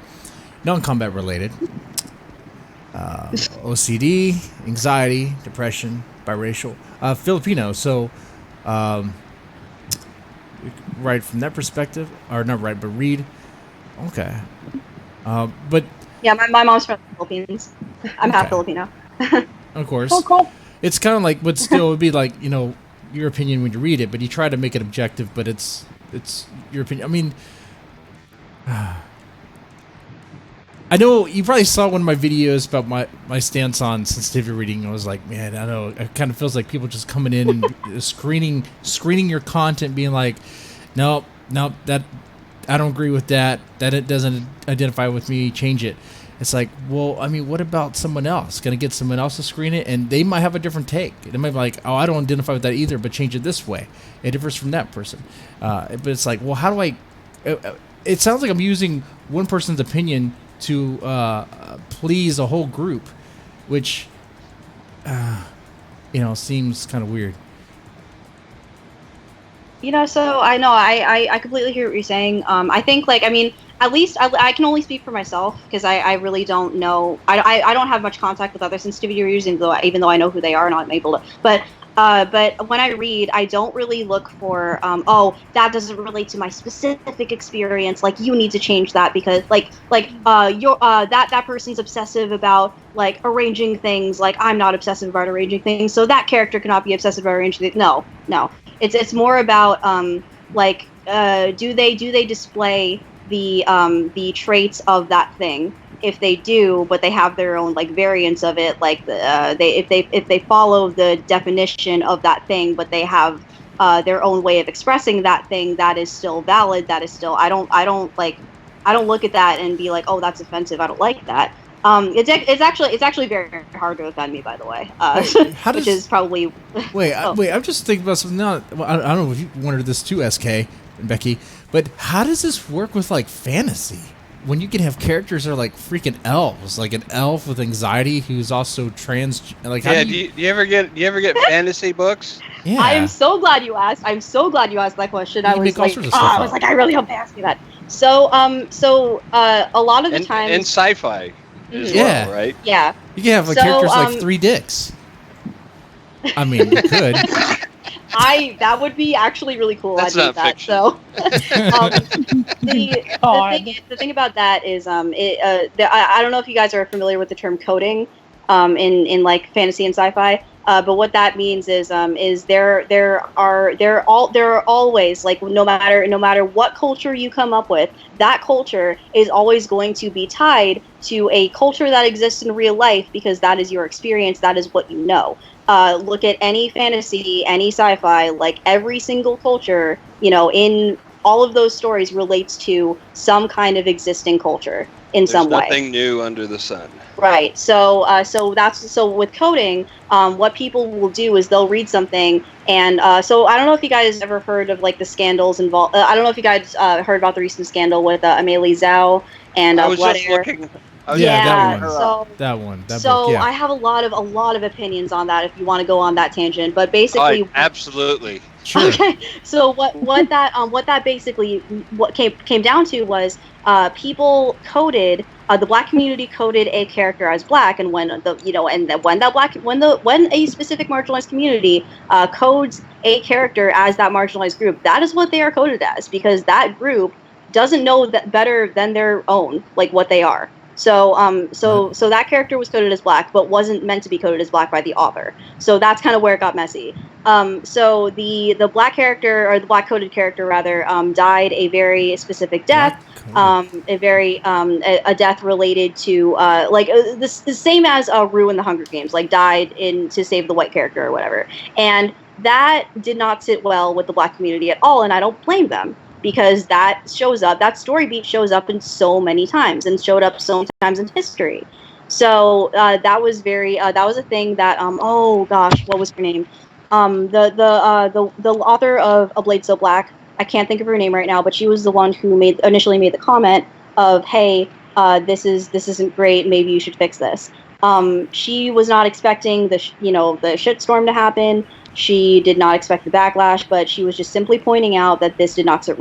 S1: non-combat related, OCD, anxiety, depression, biracial, Filipino. So, right from that perspective, or not right, but read. Okay. But
S4: Yeah, my mom's from the Philippines. I'm half
S1: Okay.
S4: Filipino.
S1: of course,
S3: Oh, cool.
S1: it's kind of like, but still, it would be like, your opinion when you read it, but you try to make it objective, but it's your opinion. I mean, I know you probably saw one of my videos about my stance on sensitivity reading. I was like, man, I know it kind of feels like people just coming in and screening your content, being like, no, that I don't agree with that. That it doesn't identify with me. Change it. It's like, well, I mean, what about someone else? Gonna get someone else to screen it, and they might have a different take. They might be like, oh, I don't identify with that either, but change it this way. It differs from that person. But it's like, well, how do I? It sounds like I'm using one person's opinion to please a whole group, which seems kind of weird.
S4: So I know I completely hear what you're saying. I think, like, I mean, at least I can only speak for myself, because I really don't know. I don't have much contact with other sensitivity readers, even though I know who they are and I'm able to. But when I read, I don't really look for that doesn't relate to my specific experience. Like, you need to change that because that person's obsessive about like arranging things. Like, I'm not obsessive about arranging things, so that character cannot be obsessive about arranging things. No. It's more about do they display the traits of that thing. If they do, but they have their own like variants of it, like if they follow the definition of that thing, but they have their own way of expressing that thing that is still valid, that is still, I don't look at that and be like, oh, that's offensive, I don't like that. It's actually very hard to offend me, by the way. Which is probably
S1: wait. I'm just thinking about something now. Well, I don't know if you wanted this too, SK and Becky, but how does this work with like fantasy? When you can have characters that are like freaking elves, like an elf with anxiety who's also trans. Like,
S2: yeah, do you ever get fantasy books?
S1: Yeah,
S4: I am so glad you asked. I'm so glad you asked that question. I was like, I really hope they ask me that. So, a lot of the time,
S2: and sci-fi. As well, right?
S4: Yeah.
S1: You can have like characters like 3 dicks. I mean, you could.
S4: That would be actually really cool.
S2: That's
S4: I'd
S2: not
S4: that.
S2: fiction.
S4: So, the thing about that is, I don't know if you guys are familiar with the term coding, in like fantasy and sci-fi. But what that means is there are always, like, no matter what culture you come up with, that culture is always going to be tied to a culture that exists in real life, because that is your experience, that is what you know. Look at any fantasy, any sci-fi, like every single culture, in all of those stories relates to some kind of existing culture in some way.
S2: There's nothing new under the sun.
S4: Right. So with coding, what people will do is they'll read something, and so I don't know if you guys ever heard of like the scandals involved. I don't know if you guys heard about the recent scandal with Amelia Bailey and
S2: I was
S4: Blood
S2: just
S4: Air.
S2: looking.
S1: That one.
S4: Yeah. I have a lot of opinions on that if you want to go on that tangent, but basically,
S2: absolutely.
S1: Sure.
S4: Okay. So what that basically came down to was people coded. The black community coded a character as black, and when a specific marginalized community codes a character as that marginalized group, that is what they are coded as, because that group doesn't know that better than their own, like what they are. So that character was coded as black, but wasn't meant to be coded as black by the author. So that's kind of where it got messy. So the black character, or the black coded character rather, died a very specific death. A death related to the same as Rue in the Hunger Games, like died to save the white character or whatever. And that did not sit well with the black community at all, and I don't blame them, because that story beat shows up in so many times, and showed up so many times in history. So that was a thing that oh gosh, what was her name? The author of A Blade So Black, I can't think of her name right now, but she was the one who initially made the comment of, hey, this isn't great, maybe you should fix this. She was not expecting the shitstorm to happen. She did not expect the backlash, but she was just simply pointing out that this did not sit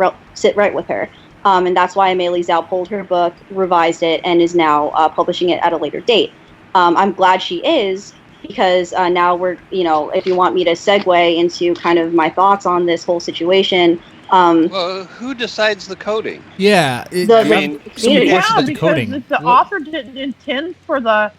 S4: right with her. And that's why Amelia Bailey pulled her book, revised it, and is now publishing it at a later date. I'm glad she is, because now we're, if you want me to segue into kind of my thoughts on this whole situation.
S2: Well, who decides the coding?
S1: Yeah.
S3: Because if the author didn't intend for the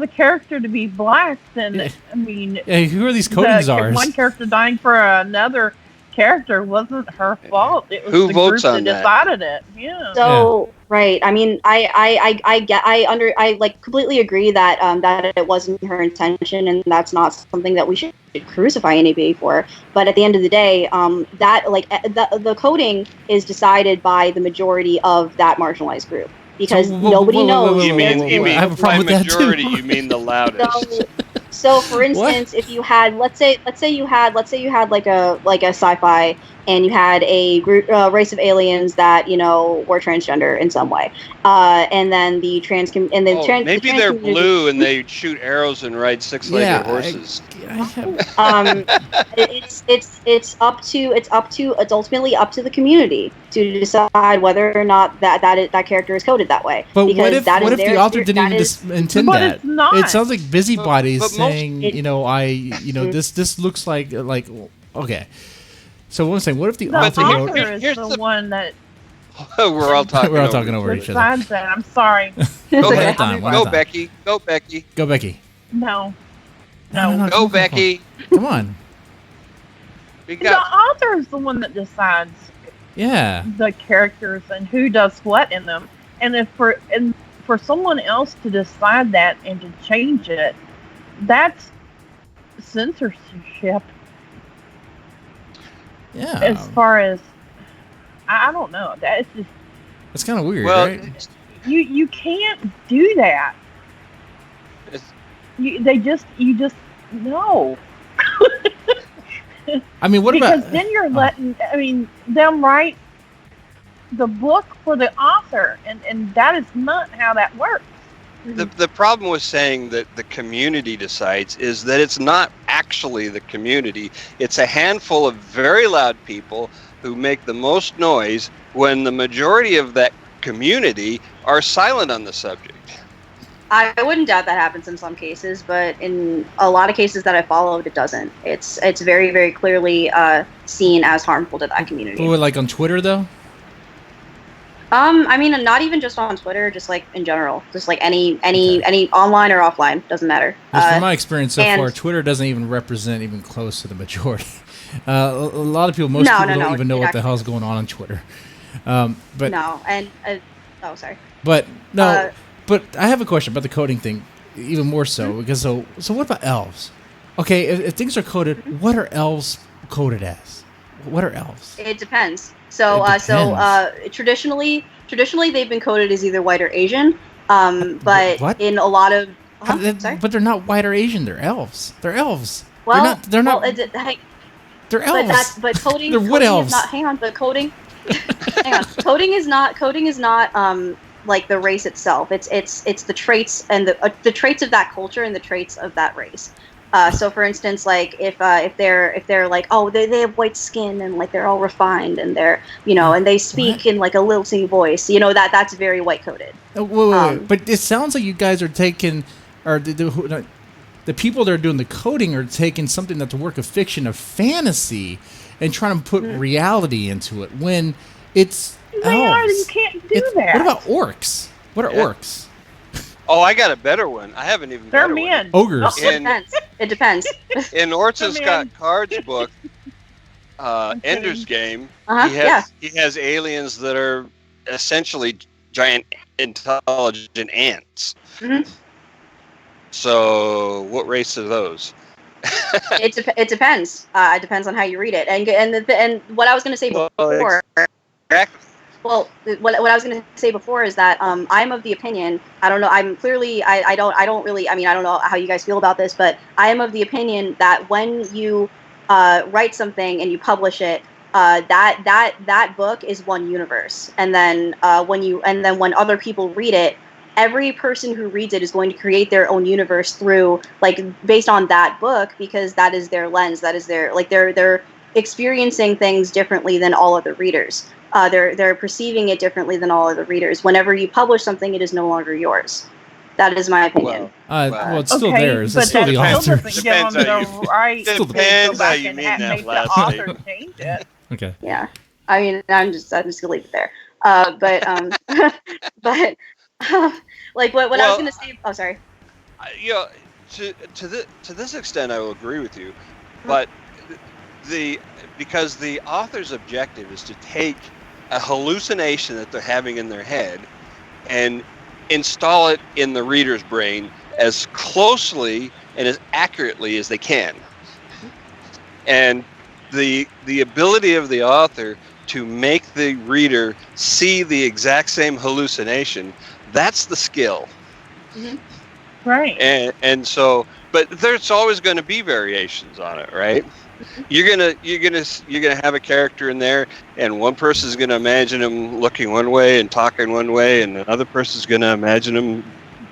S3: character to be black, then I mean,
S1: who are these coding czars?
S3: One character dying for another character wasn't her fault. It was
S2: who
S3: the
S2: votes
S3: group
S2: on
S3: that decided it. Yeah.
S4: So right. I mean, I like completely agree that that it wasn't her intention, and that's not something that we should crucify anybody for. But at the end of the day, the coding is decided by the majority of that marginalized group. Because nobody knows.
S2: You mean
S1: I have a problem with
S2: majority,
S1: that too.
S2: You mean the loudest.
S4: So for instance, if you had, let's say you had like a sci-fi, and you had a group race of aliens that were transgender in some way, and then the trans
S2: maybe they're blue and they shoot arrows and ride six-legged horses.
S4: It's ultimately up to the community to decide whether or not that character is coded that way.
S1: But what if the author didn't even intend that?
S3: It's not.
S1: It sounds like busybodies saying, this looks like okay. So what I'm saying, what if the author
S3: is the one that
S2: we're all talking
S1: over each other.
S3: That. I'm sorry.
S2: Go Becky. Go Becky.
S1: Go Becky.
S3: No.
S2: Go Becky.
S1: Come on.
S3: The author is the one that decides.
S1: Yeah.
S3: The characters and who does what in them, and if for someone else to decide that and to change it, that's censorship.
S1: Yeah.
S3: as far as I don't know. That's just
S1: It's kind of weird,
S2: Well,
S1: right?
S3: you can't do that.
S2: it's,
S3: You just no.
S1: I mean, what
S3: Because
S1: about?
S3: then you're letting them write the book for the author, and that is not how that works.
S2: the problem with saying that the community decides is that it's not actually the community. It's a handful of very loud people who make the most noise when the majority of that community are silent on the subject.
S4: I wouldn't doubt that happens in some cases, but in a lot of cases that I followed, it doesn't. It's very, very clearly seen as harmful to that community.
S1: But like on Twitter, though.
S4: I mean, not even just on Twitter, just like in general, just like any online or offline, doesn't matter.
S1: Just from my experience so
S4: and-
S1: far, Twitter doesn't even represent even close to the majority. A lot of people, most
S4: No,
S1: people
S4: no,
S1: don't
S4: no,
S1: even know
S4: it
S1: what the
S4: actually
S1: hell's going on Twitter. But
S4: no, and oh, sorry.
S1: But no, but I have a question about the coding thing, even more so because so what about elves? Okay, if things are coded, what are elves coded as? What are elves?
S4: It depends. So traditionally they've been coded as either white or Asian. But
S1: What?
S4: in a lot of sorry?
S1: But they're not white or Asian. They're elves. They're elves.
S4: Well,
S1: they're not.
S4: Hey,
S1: They're elves.
S4: but coding.
S1: They're wood
S4: coding
S1: elves.
S4: Is not, hang on, but coding. hang on. Coding is not like the race itself. It's the traits and the traits of that culture and the traits of that race. So for instance, like if they're like, oh, they have white skin and like they're all refined and they're and they speak in like a lilting voice, that's very white coded.
S1: Wait. But it sounds like you guys are taking, or the people that are doing the coding are taking something that's a work of fiction, of fantasy, and trying to put reality into it when it's elves.
S3: You can't do that.
S1: What about orcs? What are orcs?
S2: Oh, I got a better one. I have an even
S3: They're
S2: better
S3: men.
S1: Ogres.
S3: Oh,
S4: It depends.
S2: In Orson
S3: They're
S2: Scott
S3: men.
S2: Card's book, Ender's Game,
S4: Uh-huh,
S2: he has aliens that are essentially giant intelligent ants.
S4: Mhm.
S2: So, what race are those?
S4: It depends. It depends on how you read it. And what I was going to say before.
S2: Exactly.
S4: Well, what I was going to say before is that I'm of the opinion. I don't know. I'm clearly. I don't really. I mean, I don't know how you guys feel about this, but I am of the opinion that when you write something and you publish it, that book is one universe, and then when other people read it, every person who reads it is going to create their own universe through based on that book, because that is their lens. That is their they're experiencing things differently than all other readers. They're perceiving it differently than all other readers. Whenever you publish something, it is no longer yours. That is my opinion.
S1: Well, it's still
S3: Okay,
S1: theirs.
S3: but
S1: It's still
S3: that
S1: the
S3: still
S1: author's.
S3: doesn't give them the right to
S2: Depends
S3: go
S2: how
S3: back
S2: you
S3: and
S2: mean that
S3: make the
S2: last
S3: author
S2: statement.
S3: change it.
S1: Okay.
S4: Yeah, I mean, I'm just gonna leave it there. But like what I was gonna say. Oh, sorry.
S2: To this extent, I will agree with you, but because the author's objective is to take a hallucination that they're having in their head and install it in the reader's brain as closely and as accurately as they can. And the ability of the author to make the reader see the exact same hallucination, that's the skill.
S4: Mm-hmm.
S3: Right.
S2: And so, but there's always going to be variations on it, right? You're gonna have a character in there, and one person's gonna imagine him looking one way and talking one way, and another person's gonna imagine him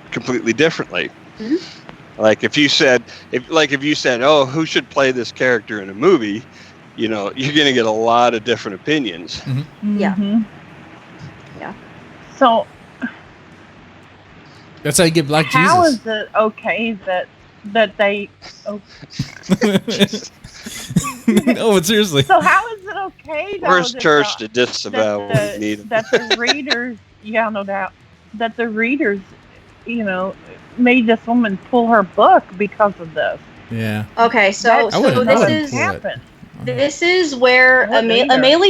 S2: completely differently.
S4: Mm-hmm.
S2: Like if you said, oh, who should play this character in a movie? You're gonna get a lot of different opinions.
S1: Mm-hmm.
S4: Yeah.
S3: So
S1: That's how you get Black
S3: how
S1: Jesus.
S3: is it okay that they? Oh,
S1: No, seriously.
S3: so how is it okay though?
S2: Where's
S3: that
S2: church
S3: the-
S2: to disavow what we need?
S3: that the readers, yeah, no doubt, that the readers, made this woman pull her book because of this.
S1: Yeah.
S4: Okay, so this is where Amelia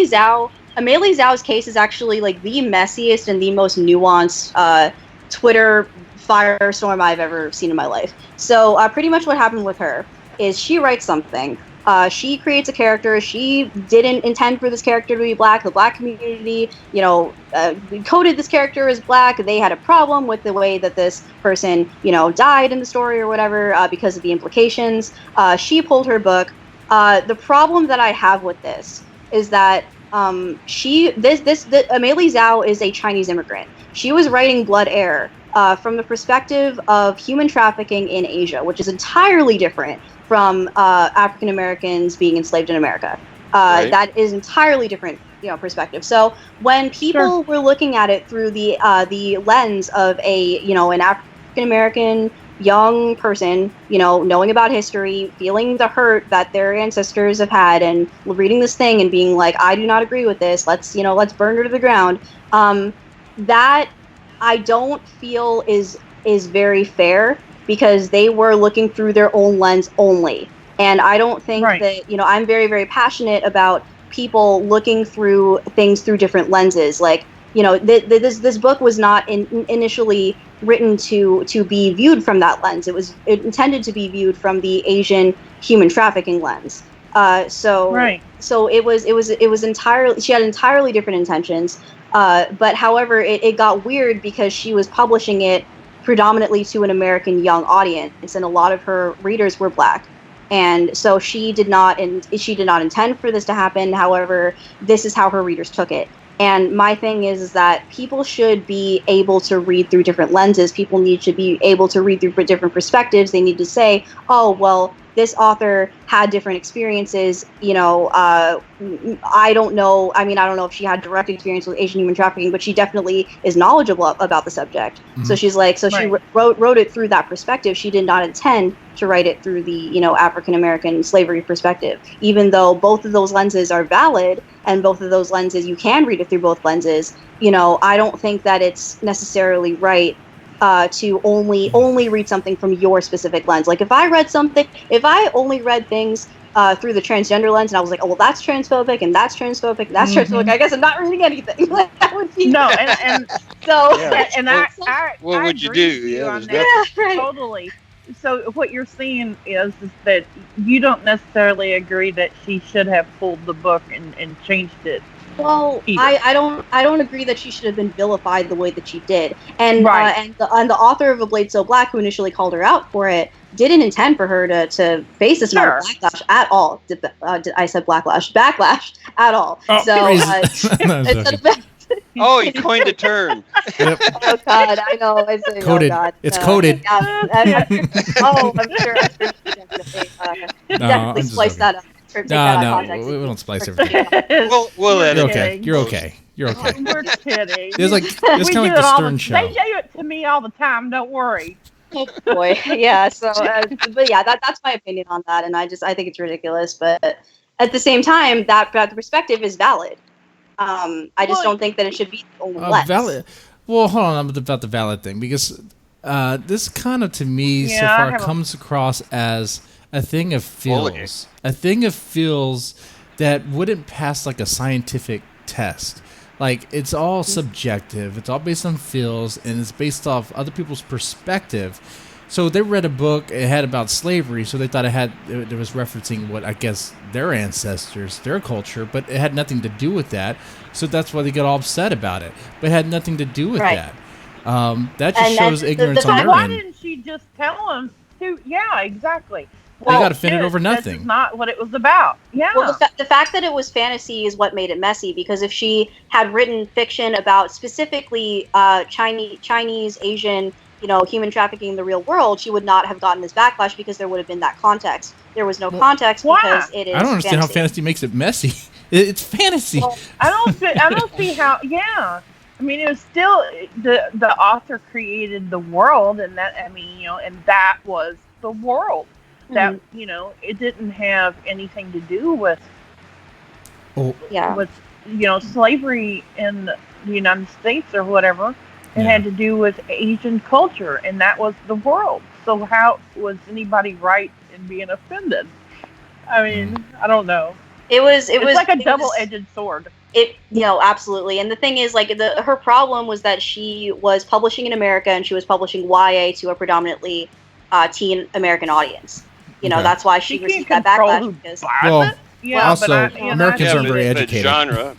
S4: Zhao's case is actually like the messiest and the most nuanced Twitter firestorm I've ever seen in my life. So pretty much what happened with her is she writes something, She creates a character. She didn't intend for this character to be black. The black community, coded this character as black. They had a problem with the way that this person, died in the story or whatever because of the implications. She pulled her book. The problem that I have with this is that Amelie Zhao is a Chinese immigrant. She was writing Blood Heir from the perspective of human trafficking in Asia, which is entirely different from African Americans being enslaved in America.
S2: Right.
S4: That is entirely different, perspective. So when people were looking at it through the lens of an African American young person, knowing about history, feeling the hurt that their ancestors have had, and reading this thing and being like, I do not agree with this. Let's burn her to the ground. That I don't feel is very fair, because they were looking through their own lens only. And I don't think that, I'm very, very passionate about people looking through things through different lenses. Like, this book was not initially written to be viewed from that lens. It intended to be viewed from the Asian human trafficking lens. So it was entirely, she had entirely different intentions. But however, it got weird because she was publishing it predominantly to an American young audience, and a lot of her readers were black. And so she did not intend for this to happen. However, this is how her readers took it. And my thing is that people should be able to read through different lenses. People need to be able to read through different perspectives. They need to say, oh, well, this author had different experiences. I don't know. I mean, I don't know if she had direct experience with Asian human trafficking, but she definitely is knowledgeable about the subject. Mm-hmm. So she's like, she wrote it through that perspective. She did not intend to write it through the, African American slavery perspective, even though both of those lenses are valid, and both of those lenses, you can read it through both lenses. I don't think that it's necessarily right to only read something from your specific lens. Like if I only read things through the transgender lens, and I was like, oh, well, that's transphobic, and that's transphobic, and that's transphobic, I guess I'm not reading anything. Like, that would be
S3: and so and
S2: what would you do?
S3: On that totally. So what you're seeing is that you don't necessarily agree that she should have pulled the book and changed it.
S4: Well, I don't agree that she should have been vilified the way that she did. And and the author of A Blade So Black, who initially called her out for it, didn't intend for her to face this amount of backlash at all. I said backlash at all.
S1: Oh,
S4: so
S2: oh, he coined a term.
S1: Yep.
S4: Oh God, I know.
S1: Coded.
S4: Oh God.
S1: It's coded.
S4: I'm sure. Definitely splice that up.
S1: No, we don't splice everything.
S2: We'll edit.
S1: You're okay. You're okay.
S3: We're kidding.
S1: It's kind of like the Stern Show.
S3: They do it to me all the time. Don't worry.
S4: Oh boy, yeah. So, but yeah, that's my opinion on that, and I think it's ridiculous. But at the same time, that the perspective is valid. I just don't think that it should be only less.
S1: Valid. Well, hold on about the valid thing, because this kind of, to me, so far comes across as a thing of feels. A thing of feels that wouldn't pass like a scientific test. Like, it's all subjective. It's all based on feels, and it's based off other people's perspective. So they read a book, it had about slavery, so they thought it was referencing what, I guess, their ancestors, their culture, but it had nothing to do with that. So that's why they got all upset about it. But it had nothing to do with that. That just shows ignorance on their end.
S3: Why didn't she just tell them to? Yeah, exactly.
S1: Well, they got offended over nothing.
S3: That's not what it was about. Yeah.
S4: Well, the fact that it was fantasy is what made it messy, because if she had written fiction about specifically Chinese, Asian, human trafficking in the real world, she would not have gotten this backlash, because there would have been that context. There was no context because it is
S1: I don't understand how fantasy makes it messy. It's fantasy.
S3: Well, I don't see how. Yeah. I mean, it was still the author created the world, and that, and that was the world. That it didn't have anything to do with slavery in the United States or whatever. It had to do with Asian culture, and that was the world. So how was anybody right in being offended? I mean, I don't know. It was like a double-edged sword.
S4: Absolutely. And the thing is, like, her problem was that she was publishing in America, and she was publishing YA to a predominantly teen American audience. You know,
S1: Okay.
S4: that's why she
S3: She can't
S4: received that
S3: control
S4: backlash
S3: who
S4: because
S3: buys
S1: Well,
S3: it. Yeah,
S1: also,
S3: but
S1: Americans aren't very educated.
S2: Genre.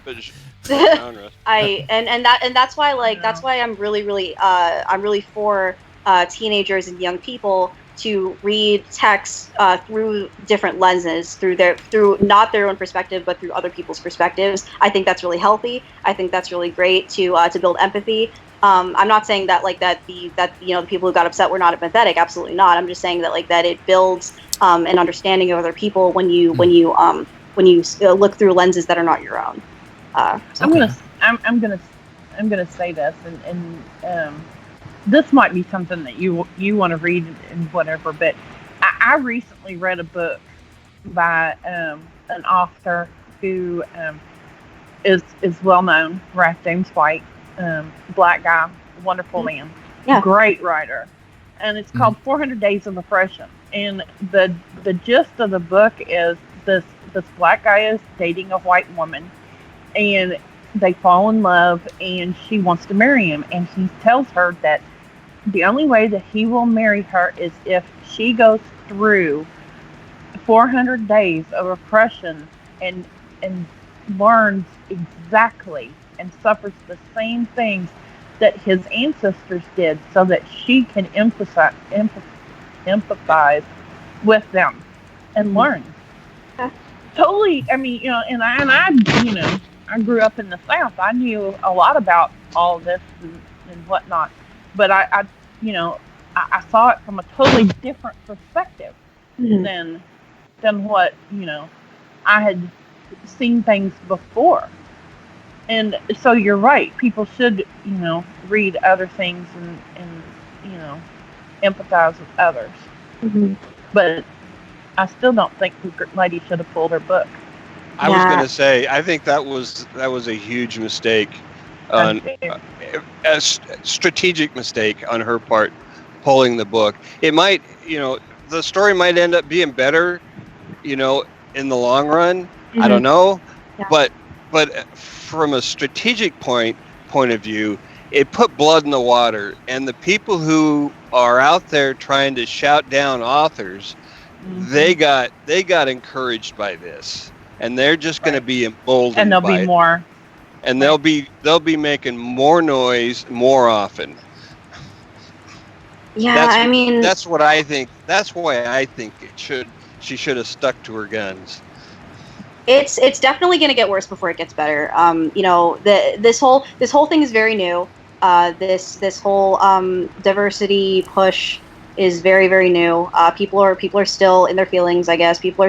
S4: and that's why that's why I'm really for teenagers and young people to read texts through different lenses, through not their own perspective but through other people's perspectives. I think that's really healthy. I think that's really great to build empathy. I'm not saying that the people who got upset were not empathetic. Absolutely not. I'm just saying that that it builds an understanding of other people when you look through lenses that are not your own.
S3: I'm gonna say this, and this might be something that you want to read and whatever. But I recently read a book by an author who is well known, Ralph James White, black guy, wonderful man, great writer, and it's called 400 Days of Oppression. And the gist of the book is this black guy is dating a white woman, and they fall in love, and she wants to marry him, and he tells her that the only way that he will marry her is if she goes through 400 days of oppression and learns exactly and suffers the same things that his ancestors did, so that she can empathize with them and learn. Totally. I mean, and I grew up in the South. I knew a lot about all of this and whatnot, but I saw it from a totally different perspective than what I had seen things before. And so you're right. People should read other things and empathize with others. But I still don't think the lady should have pulled her book.
S2: I was going to say, I think that was a huge mistake, a strategic mistake on her part, pulling the book. It might, the story might end up being better, in the long run. I don't know, but from a strategic point of view, it put blood in the water, and the people who are out there trying to shout down authors, they got encouraged by this. And they're just going to be emboldened,
S3: and there'll be more,
S2: and they'll be making more noise more often.
S4: Yeah,
S2: that's what I think. That's why I think she should have stuck to her guns.
S4: It's definitely going to get worse before it gets better. This whole thing is very new. This whole diversity push is very, very new. People are still in their feelings, I guess. People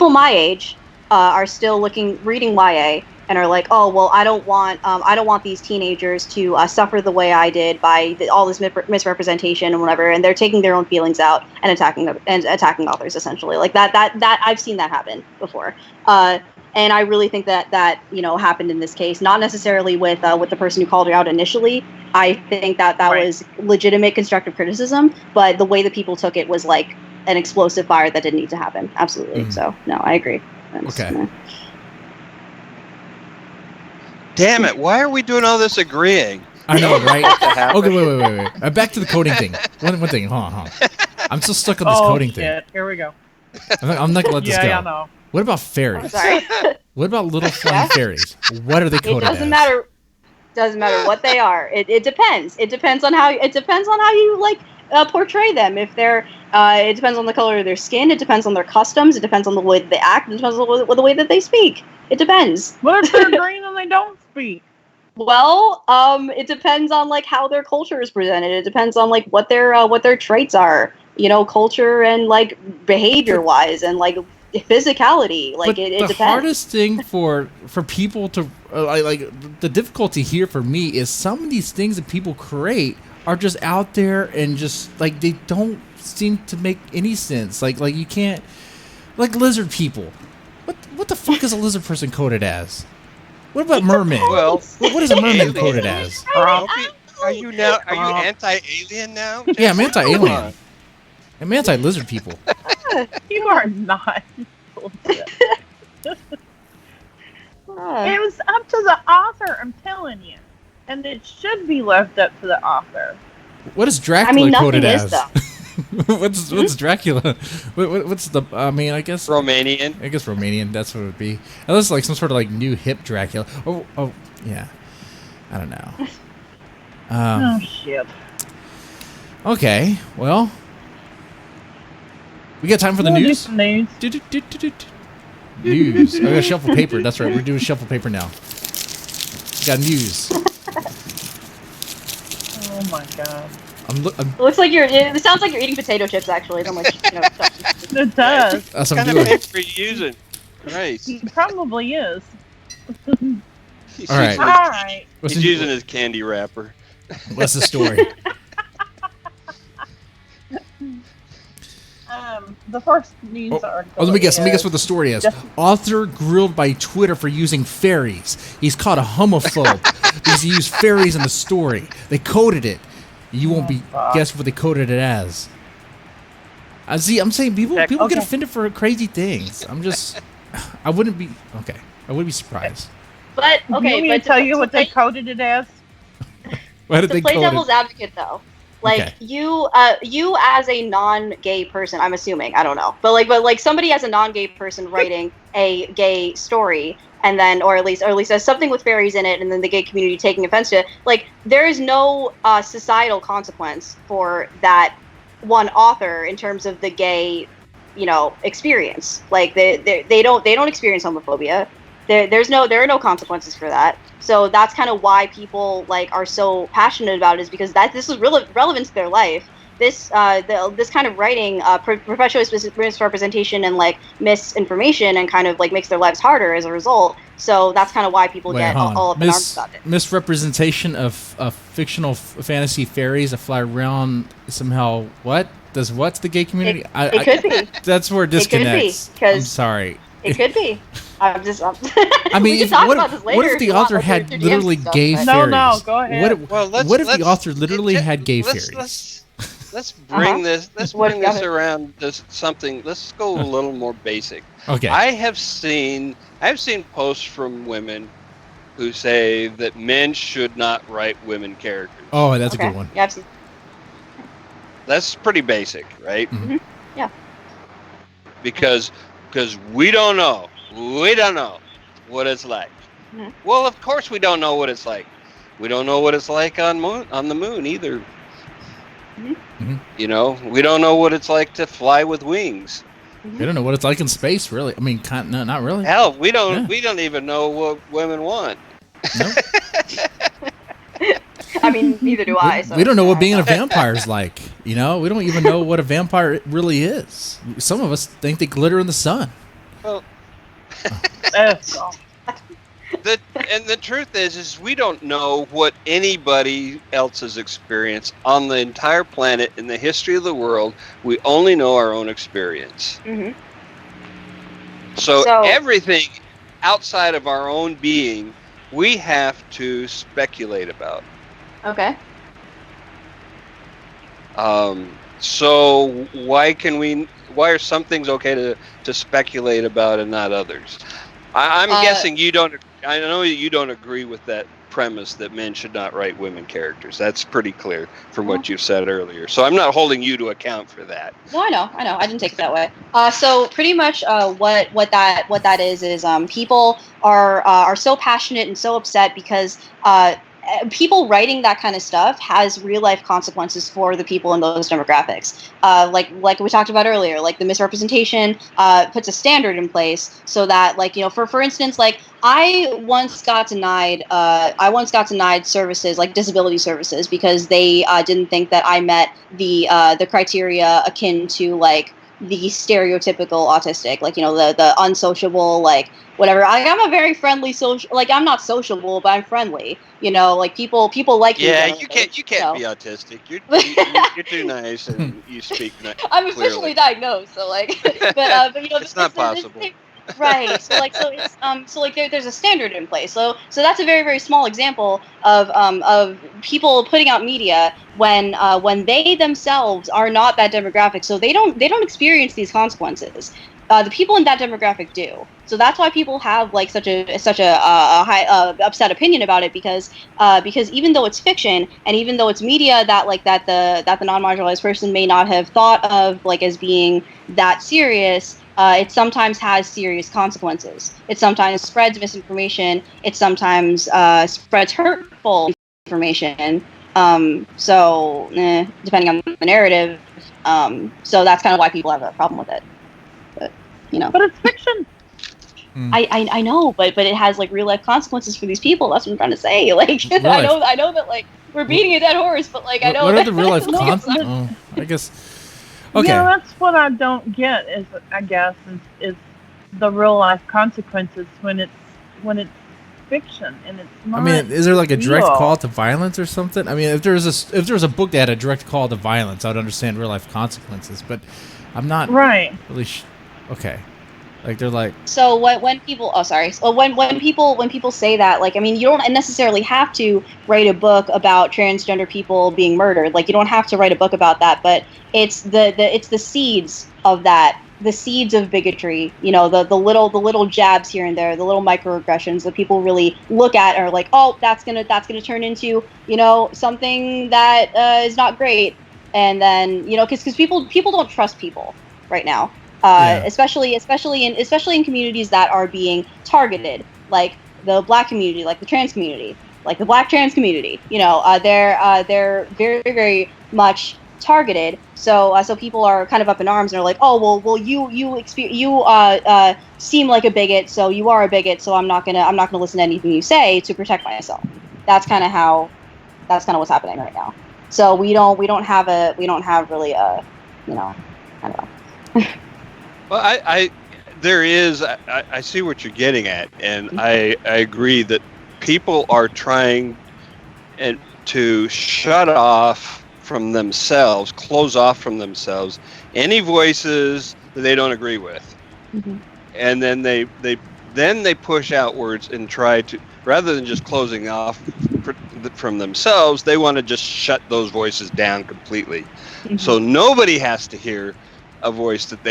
S4: my age are still reading YA and are like, oh well, I don't want these teenagers to suffer the way I did by all this misrepresentation and whatever. And they're taking their own feelings out and attacking authors essentially. Like that I've seen that happen before. And I really think that happened in this case, not necessarily with the person who called her out initially. I think that was legitimate constructive criticism, but the way that people took it was like an explosive fire that didn't need to happen. Absolutely. So no, I agree.
S1: Okay.
S2: Damn it! Why are we doing all this agreeing?
S1: I know, right? Okay, wait. Back to the coding thing. One thing. Hold on. I'm still stuck on this coding thing.
S3: Here we go.
S1: I'm not gonna let this go.
S3: Yeah, I know.
S1: What about fairies?
S4: Sorry.
S1: What about little flying fairies? What are they coded as?
S4: Doesn't matter what they are. It depends. It depends on how you portray them. If they're it depends on the color of their skin. It depends on their customs. It depends on the way that they act. It depends on the way that they speak. It depends.
S3: What if they're green and they don't speak?
S4: Well, it depends on how their culture is presented. It depends on what their traits are. Culture and behavior wise and physicality. It depends.
S1: The hardest thing for people to the difficulty here for me is some of these things that people create are just out there and just they don't seem to make any sense. You can't lizard people. What the fuck is a lizard person coded as? What about mermen?
S2: Well,
S1: what is a merman coded as?
S2: Are you anti-alien now?
S1: Yeah, I'm anti-alien. I'm anti-lizard people.
S3: You are not. It was up to the author, I'm telling you. And it should be left up to the author.
S1: What is Dracula coded as?
S4: Though.
S1: What's Dracula? What's the? I mean, I guess
S2: Romanian.
S1: I guess Romanian. That's what it would be. Unless like some sort of like new hip Dracula. Oh, yeah. I don't know.
S3: Oh shit.
S1: Okay. Well, we got time for the
S3: We'll do
S1: news.
S3: some news.
S1: News. I got shuffle paper. That's right. We're doing shuffle paper now. Got news.
S3: Oh my god.
S4: It looks like it sounds like you're eating potato chips, actually. I'm like,
S3: It does.
S1: That's
S2: What
S1: what I'm
S2: kind of
S1: doing.
S2: paper are you using? Right.
S3: He probably is.
S2: He's
S1: All right.
S2: using
S3: All
S2: his-
S3: right.
S2: He's using his candy wrapper.
S1: What's the story?
S3: The first news article.
S1: Let me guess. Let me guess
S3: is-
S1: what the story is.
S3: Just-
S1: Author grilled by Twitter for using fairies. He's caught a homophobe because he used fairies in the story. They coded it. You won't be
S3: fuck.
S1: guess what they coded it as. See, I'm saying people get
S3: Okay.
S1: offended for crazy things. I wouldn't be okay. I wouldn't be surprised.
S4: But
S3: You
S4: okay,
S3: want me
S4: but
S3: to tell you
S4: to
S3: what they
S4: play-
S3: coded it as?
S1: Why did
S4: to
S1: they
S4: play
S1: code
S4: devil's
S1: it?
S4: advocate though, like
S1: Okay.
S4: you as a non-gay person, I'm assuming, I don't know, but like somebody as a non-gay person writing a gay story, and then or at least as something with fairies in it, and then the gay community taking offense to it, like there is no societal consequence for that one author in terms of the gay, experience. Like they don't experience homophobia. There are no consequences for that. So that's kind of why people like are so passionate about it, is because this is relevant to their life. This this kind of writing perpetuates misrepresentation and like misinformation, and kind of like makes their lives harder as a result. So that's kind of why people
S1: Wait,
S4: get
S1: hold on.
S4: all up in arms about it.
S1: Misrepresentation of fictional fantasy fairies that fly around somehow. What does what's the gay community?
S4: It could be.
S1: That's where it
S4: It could be,
S1: disconnects.
S4: 'cause-
S1: I'm sorry.
S4: It could be. I
S1: I mean,
S4: we can talk
S1: what,
S4: about this later
S1: what if
S4: if
S1: the
S4: you want,
S1: author
S4: like,
S1: had
S4: through DMs
S1: literally
S4: and stuff,
S1: gay
S4: but-
S1: fairies?
S3: No, go ahead.
S2: Well,
S1: what if the author literally had gay fairies?
S2: Let's bring this. Let's
S4: What
S2: bring
S4: if you
S2: this
S4: have it?
S2: around to something. Let's go a little more basic.
S1: Okay.
S2: I've seen posts from women who say that men should not write women characters.
S1: Oh, that's
S4: Okay.
S1: a good one.
S4: Yeah, absolutely.
S2: That's pretty basic, right?
S1: Mhm.
S4: Yeah.
S2: Because we don't know what it's like.
S4: Mhm.
S2: Well, of course we don't know what it's like. We don't know what it's like on the moon either.
S4: Mhm.
S1: Mhm.
S2: We don't know what it's like to fly with wings.
S1: We don't know what it's like in space, really. I mean, no, not really.
S2: Hell, we don't
S1: Yeah.
S2: we don't even know what women want.
S1: No.
S4: I mean, neither do I. So
S1: We don't know what
S4: yeah,
S1: being
S4: I
S1: a vampire is like. We don't even know what a vampire really is. Some of us think they glitter in the sun.
S2: Well,
S3: God.
S2: the truth is we don't know what anybody else has experienced on the entire planet in the history of the world. We only know our own experience.
S4: Mhm.
S2: So
S4: So-
S2: everything outside of our own being, we have to speculate about.
S4: Okay.
S2: So why are some things okay to speculate about and not others? I'm guessing you don't. I know you don't agree with that premise that men should not write women characters. That's pretty clear from what you said earlier. So I'm not holding you to account for that.
S4: No, I know. I didn't take it that way. So pretty much, what that is people are so passionate and so upset because people writing that kind of stuff has real life consequences for the people in those demographics. Like we talked about earlier, like the misrepresentation puts a standard in place so that, like, for instance, like I once got denied services, like disability services, because they didn't think that I met the criteria akin to like the stereotypical autistic, like, the unsociable, like whatever. I'm a very friendly social, like I'm not sociable, but I'm friendly. Like people like me.
S2: Yeah,
S4: generally,
S2: you can't be autistic. You're too nice and you speak nice.
S4: I'm officially diagnosed, so like, but
S2: It's not possible.
S4: Right. So there's a standard in place. So that's a very, very small example of people putting out media when they themselves are not that demographic. So they don't experience these consequences. The people in that demographic do. So that's why people have like such a high upset opinion about it, because even though it's fiction and even though it's media that the non-marginalized person may not have thought of like as being that serious, it sometimes has serious consequences. It sometimes spreads misinformation. It sometimes spreads hurtful information. Depending on the narrative, so that's kind of why people have a problem with it. But
S3: But it's fiction.
S4: I know, but it has like real life consequences for these people. That's what I'm trying to say. Like I know that like we're beating a dead horse, but like I know
S1: what
S4: that
S1: are the real life consequences? I guess. Okay.
S3: Yeah, that's what I don't get. Is the real life consequences when it's fiction and it's not.
S1: I mean, is there like a direct
S3: real.
S1: call to violence or something? I mean, if there was a book that had a direct call to violence, I would understand real life consequences. But I'm not really. Okay. Like they're like.
S4: So when people when people say that, like, I mean, you don't necessarily have to write a book about transgender people being murdered. Like, you don't have to write a book about that, but it's the seeds of that, the seeds of bigotry. You know, the little jabs here and there, the little microaggressions that people really look at and are like, oh, that's gonna turn into, you know, something that is not great. And then, you know, because people don't trust people right now. Especially in communities that are being targeted, like the Black community, like the trans community, like the Black trans community. You know, they're very, very much targeted. So people are kind of up in arms and are like, oh, well, you seem like a bigot, so you are a bigot. So I'm not gonna listen to anything you say to protect myself. That's kind of what's happening right now. So we don't have really a, you know, I don't know.
S2: Well, I see what you're getting at, and I agree that people are trying to shut off from themselves, close off from themselves any voices that they don't agree with, and then they push outwards and try to, rather than just closing off from themselves, they want to just shut those voices down completely, so nobody has to hear a voice that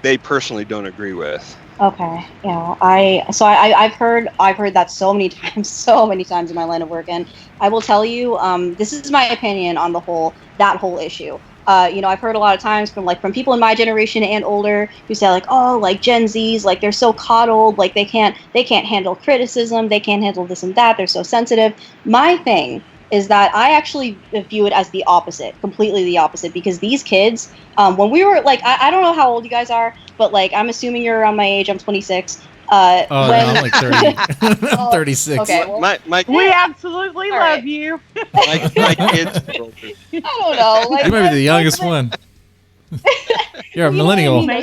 S2: they personally don't agree with.
S4: Okay, yeah, I've heard that so many times in my line of work, and I will tell you, this is my opinion on that whole issue. You know, I've heard a lot of times from people in my generation and older who say like, oh, like Gen Zs, like they're so coddled, like they can't handle criticism, they can't handle this and that, they're so sensitive. My thing is that I actually view it as the opposite, completely the opposite, because these kids, when we were like, I don't know how old you guys are, but like, I'm assuming you're around my age. I'm 26.
S1: No, I'm like 30. I'm 36.
S4: Okay, well,
S3: we absolutely love you.
S2: My kids.
S4: I don't know. Like,
S1: you might be the youngest one. You're a millennial. I'm
S4: a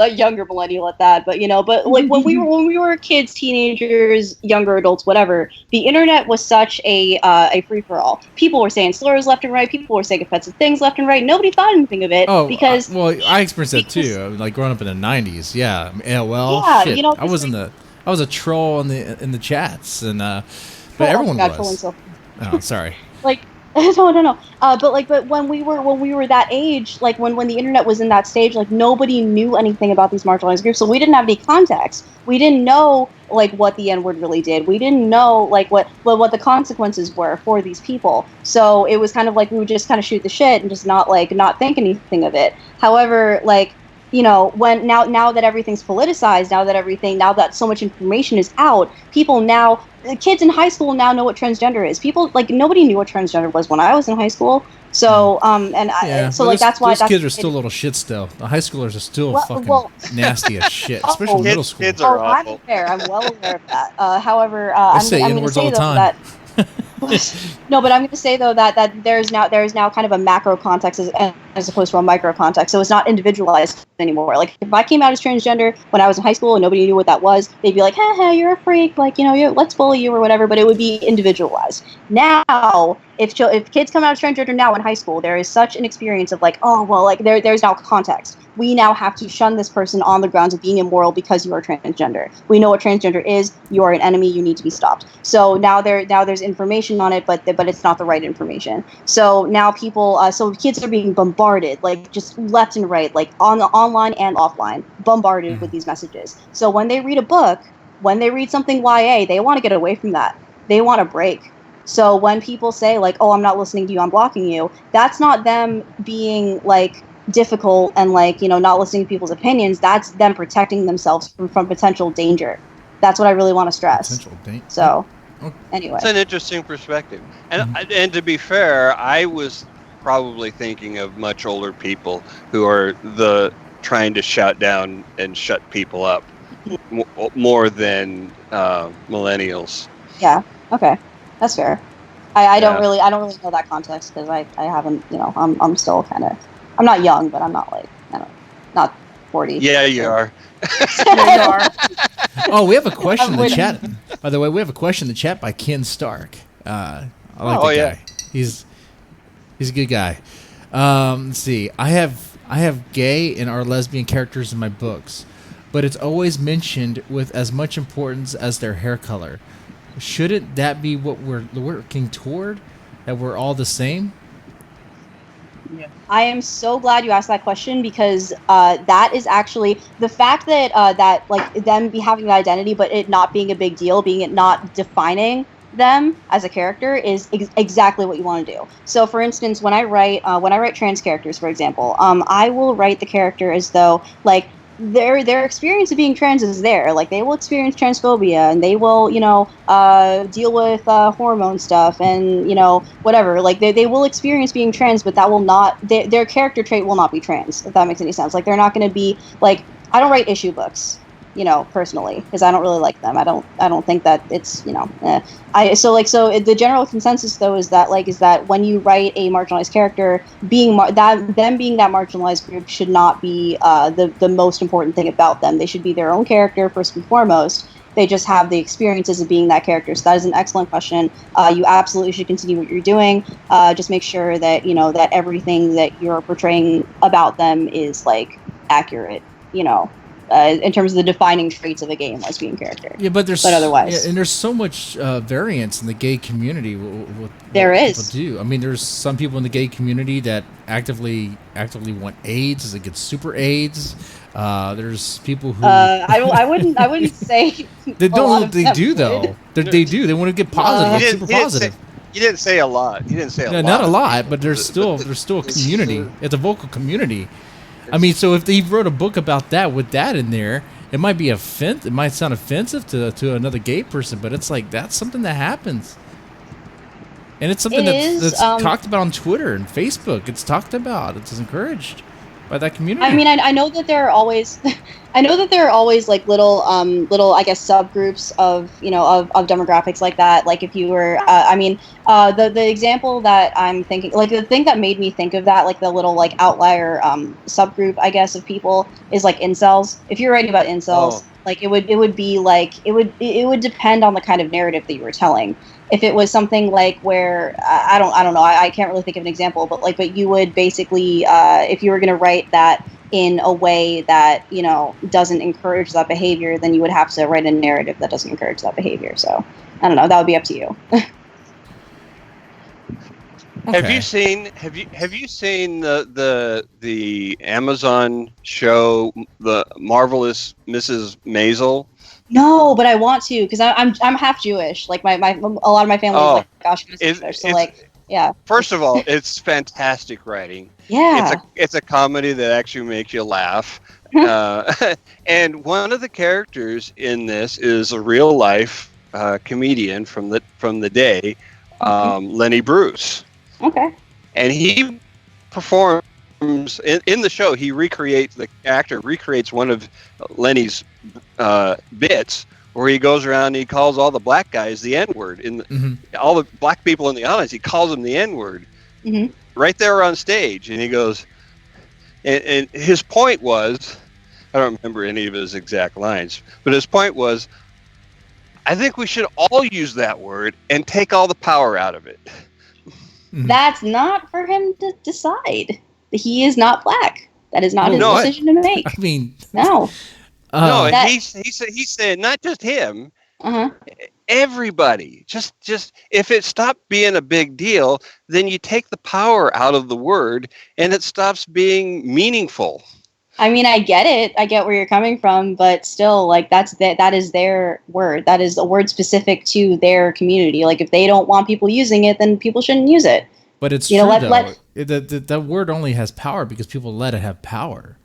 S4: younger millennial at that. But like when we were kids, teenagers, younger adults, whatever, the internet was such a free for all. People were saying slurs left and right. People were saying offensive things left and right. Nobody thought anything of it because
S1: I experienced that too. Like growing up in the '90s. Yeah, AOL.
S4: Yeah,
S1: shit. I was a troll in the chats, and but everyone was. Oh, sorry.
S4: Like. No. But when we were that age, like when the internet was in that stage, like nobody knew anything about these marginalized groups, so we didn't have any context. We didn't know like what the N-word really did. We didn't know like what the consequences were for these people. So it was kind of like we would just kind of shoot the shit and just not think anything of it. However, like, you know, when now that everything's politicized, now that so much information is out, kids in high school now know what transgender is. People, like, nobody knew what transgender was when I was in high school. So that's why
S1: those kids are still little shit still. The high schoolers are still nasty as shit, especially middle school.
S2: Kids are awful.
S4: I'm well aware of that. However,
S1: I say N-words all the time.
S4: No, but I'm going to say though that there's now kind of a macro context as opposed to a micro context. So it's not individualized anymore. Like if I came out as transgender when I was in high school and nobody knew what that was, they'd be like, "Hey, you're a freak. Like, you know, let's bully you or whatever." But it would be individualized. Now, if kids come out as transgender now in high school, there is such an experience of like, oh well, like there's now context. We now have to shun this person on the grounds of being immoral because you are transgender. We know what transgender is. You are an enemy. You need to be stopped. So now there's information information on it, but it's not the right information. So now so kids are being bombarded, like just left and right, like online and offline, bombarded with these messages. So when they read a book, when they read something YA, they want to get away from that. They want a break. So when people say like, "Oh, I'm not listening to you, I'm blocking you," that's not them being like difficult and like, not listening to people's opinions. That's them protecting themselves from potential danger. That's what I really want to stress. So anyway,
S2: it's an interesting perspective. And to be fair, I was probably thinking of much older people who are trying to shout down and shut people up more than millennials.
S4: Yeah. Okay. That's fair. I don't really know that context because I haven't, I'm still kind of, I'm not young, but I'm not like, not 40.
S2: Yeah, you are.
S3: Yeah, you are.
S1: Oh, we have a question in the chat. By the way, we have a question in the chat by Ken Stark. I like that guy. He's a good guy. Let's see. I have gay and or lesbian characters in my books, but it's always mentioned with as much importance as their hair color. Shouldn't that be what we're working toward? That we're all the same?
S3: Yeah.
S4: I am so glad you asked that question because that is actually the fact that that like them having an identity, but it not being a big deal, being it not defining them as a character is exactly what you want to do. So, for instance, when I write trans characters, for example, I will write the character as though like their experience of being trans is there. Like they will experience transphobia and they will, deal with hormone stuff and, whatever. Like they will experience being trans, but that will not, their character trait will not be trans, if that makes any sense. Like they're not going to be like, I don't write issue books, personally, because I don't really like them. I don't think that it's, so the general consensus though is that when you write a marginalized character, being that marginalized group should not be the most important thing about them. They should be their own character first and foremost. They just have the experiences of being that character. So that is an excellent question. You absolutely should continue what you're doing. Just make sure that that everything that you're portraying about them is like accurate. In terms of the defining traits of a gay and lesbian character.
S1: Yeah, but
S4: otherwise,
S1: and there's so much variance in the gay community. What
S4: there is.
S1: People do. I mean, there's some people in the gay community that actively want AIDS, as it gets super AIDS. There's people who
S4: I wouldn't say
S1: they don't. They do though. They do. They want to get positive, super positive.
S2: You didn't say a lot. You didn't say a lot.
S1: Not a lot, but there's still a community. It's a vocal community. I mean, so if he wrote a book about that with that in there, it might be it might sound offensive to another gay person, but it's like that's something that happens, and it's something that's talked about on Twitter and Facebook. It's talked about. It's encouraged by that community.
S4: I mean, I know that there are always, like little I guess subgroups of of demographics like that. Like if you were, the example that I'm thinking, like the thing that made me think of that, like the little like outlier subgroup, I guess, of people is like incels. If you're writing about incels, like it would be like it would depend on the kind of narrative that you were telling. If it was something like where I don't know, I can't really think of an example, but you would basically if you were going to write that in a way that doesn't encourage that behavior, then you would have to write a narrative that doesn't encourage that behavior. So I don't know, that would be up to you.
S2: Okay. Have you seen the Amazon show, The Marvelous Mrs. Maisel?
S4: No, but I want to because I'm half Jewish. Like my a lot of my family is like Ashkenazi Jewish. So like yeah.
S2: First of all, it's fantastic writing.
S4: Yeah.
S2: It's a comedy that actually makes you laugh. And one of the characters in this is a real life comedian from the day, Lenny Bruce.
S4: Okay.
S2: And he performs in the show. The actor recreates one of Lenny's bits where he goes around and he calls all the black guys the N-word. All the black people in the audience, he calls them the N-word right there on stage. And he goes, and his point was, I don't remember any of his exact lines, but his point was, I think we should all use that word and take all the power out of it.
S4: That's not for him to decide. He is not black. That is not his decision to make.
S1: I mean,
S4: no.
S2: No, he said not just him. everybody. Just if it stopped being a big deal, then you take the power out of the word and it stops being meaningful.
S4: I mean, I get it. I get where you're coming from, but still, like, that is their word. That is a word specific to their community. Like, if they don't want people using it, then people shouldn't use it.
S1: But it's true, though. That word only has power because people let it have power.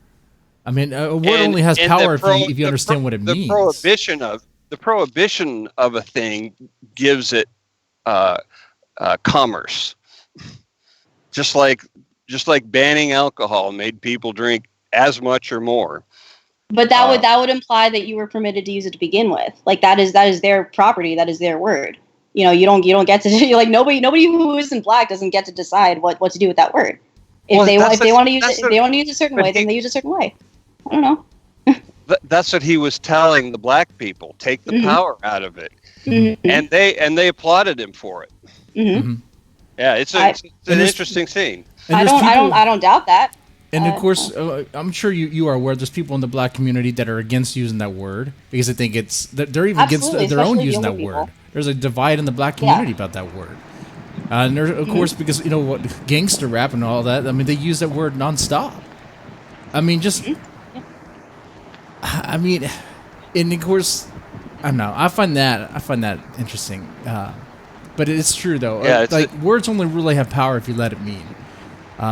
S1: I mean, a word only has power if you understand what it means.
S2: The prohibition of a thing gives it commerce. Just like banning alcohol made people drink as much or more.
S4: But that would imply that you were permitted to use it to begin with. Like, that is their property. That is their word. You know, you don't get to, like, nobody who isn't black doesn't get to decide what to do with that word. If they want to use it a certain way, then they use it a certain way. I don't know.
S2: That's what he was telling the black people. Take the power out of it, and they applauded him for it. Yeah, it's an interesting scene.
S4: I don't doubt that.
S1: And of course, I'm sure you are aware there's people in the black community that are against using that word because they think they're even against their own using that word. There's a divide in the black community about that word. And there's, of course, because, you know, what, gangster rap and all that, I mean, they use that word nonstop. I mean, and of course, I don't know. I find that interesting. But it's true, though. Yeah, words only really have power if you let it mean.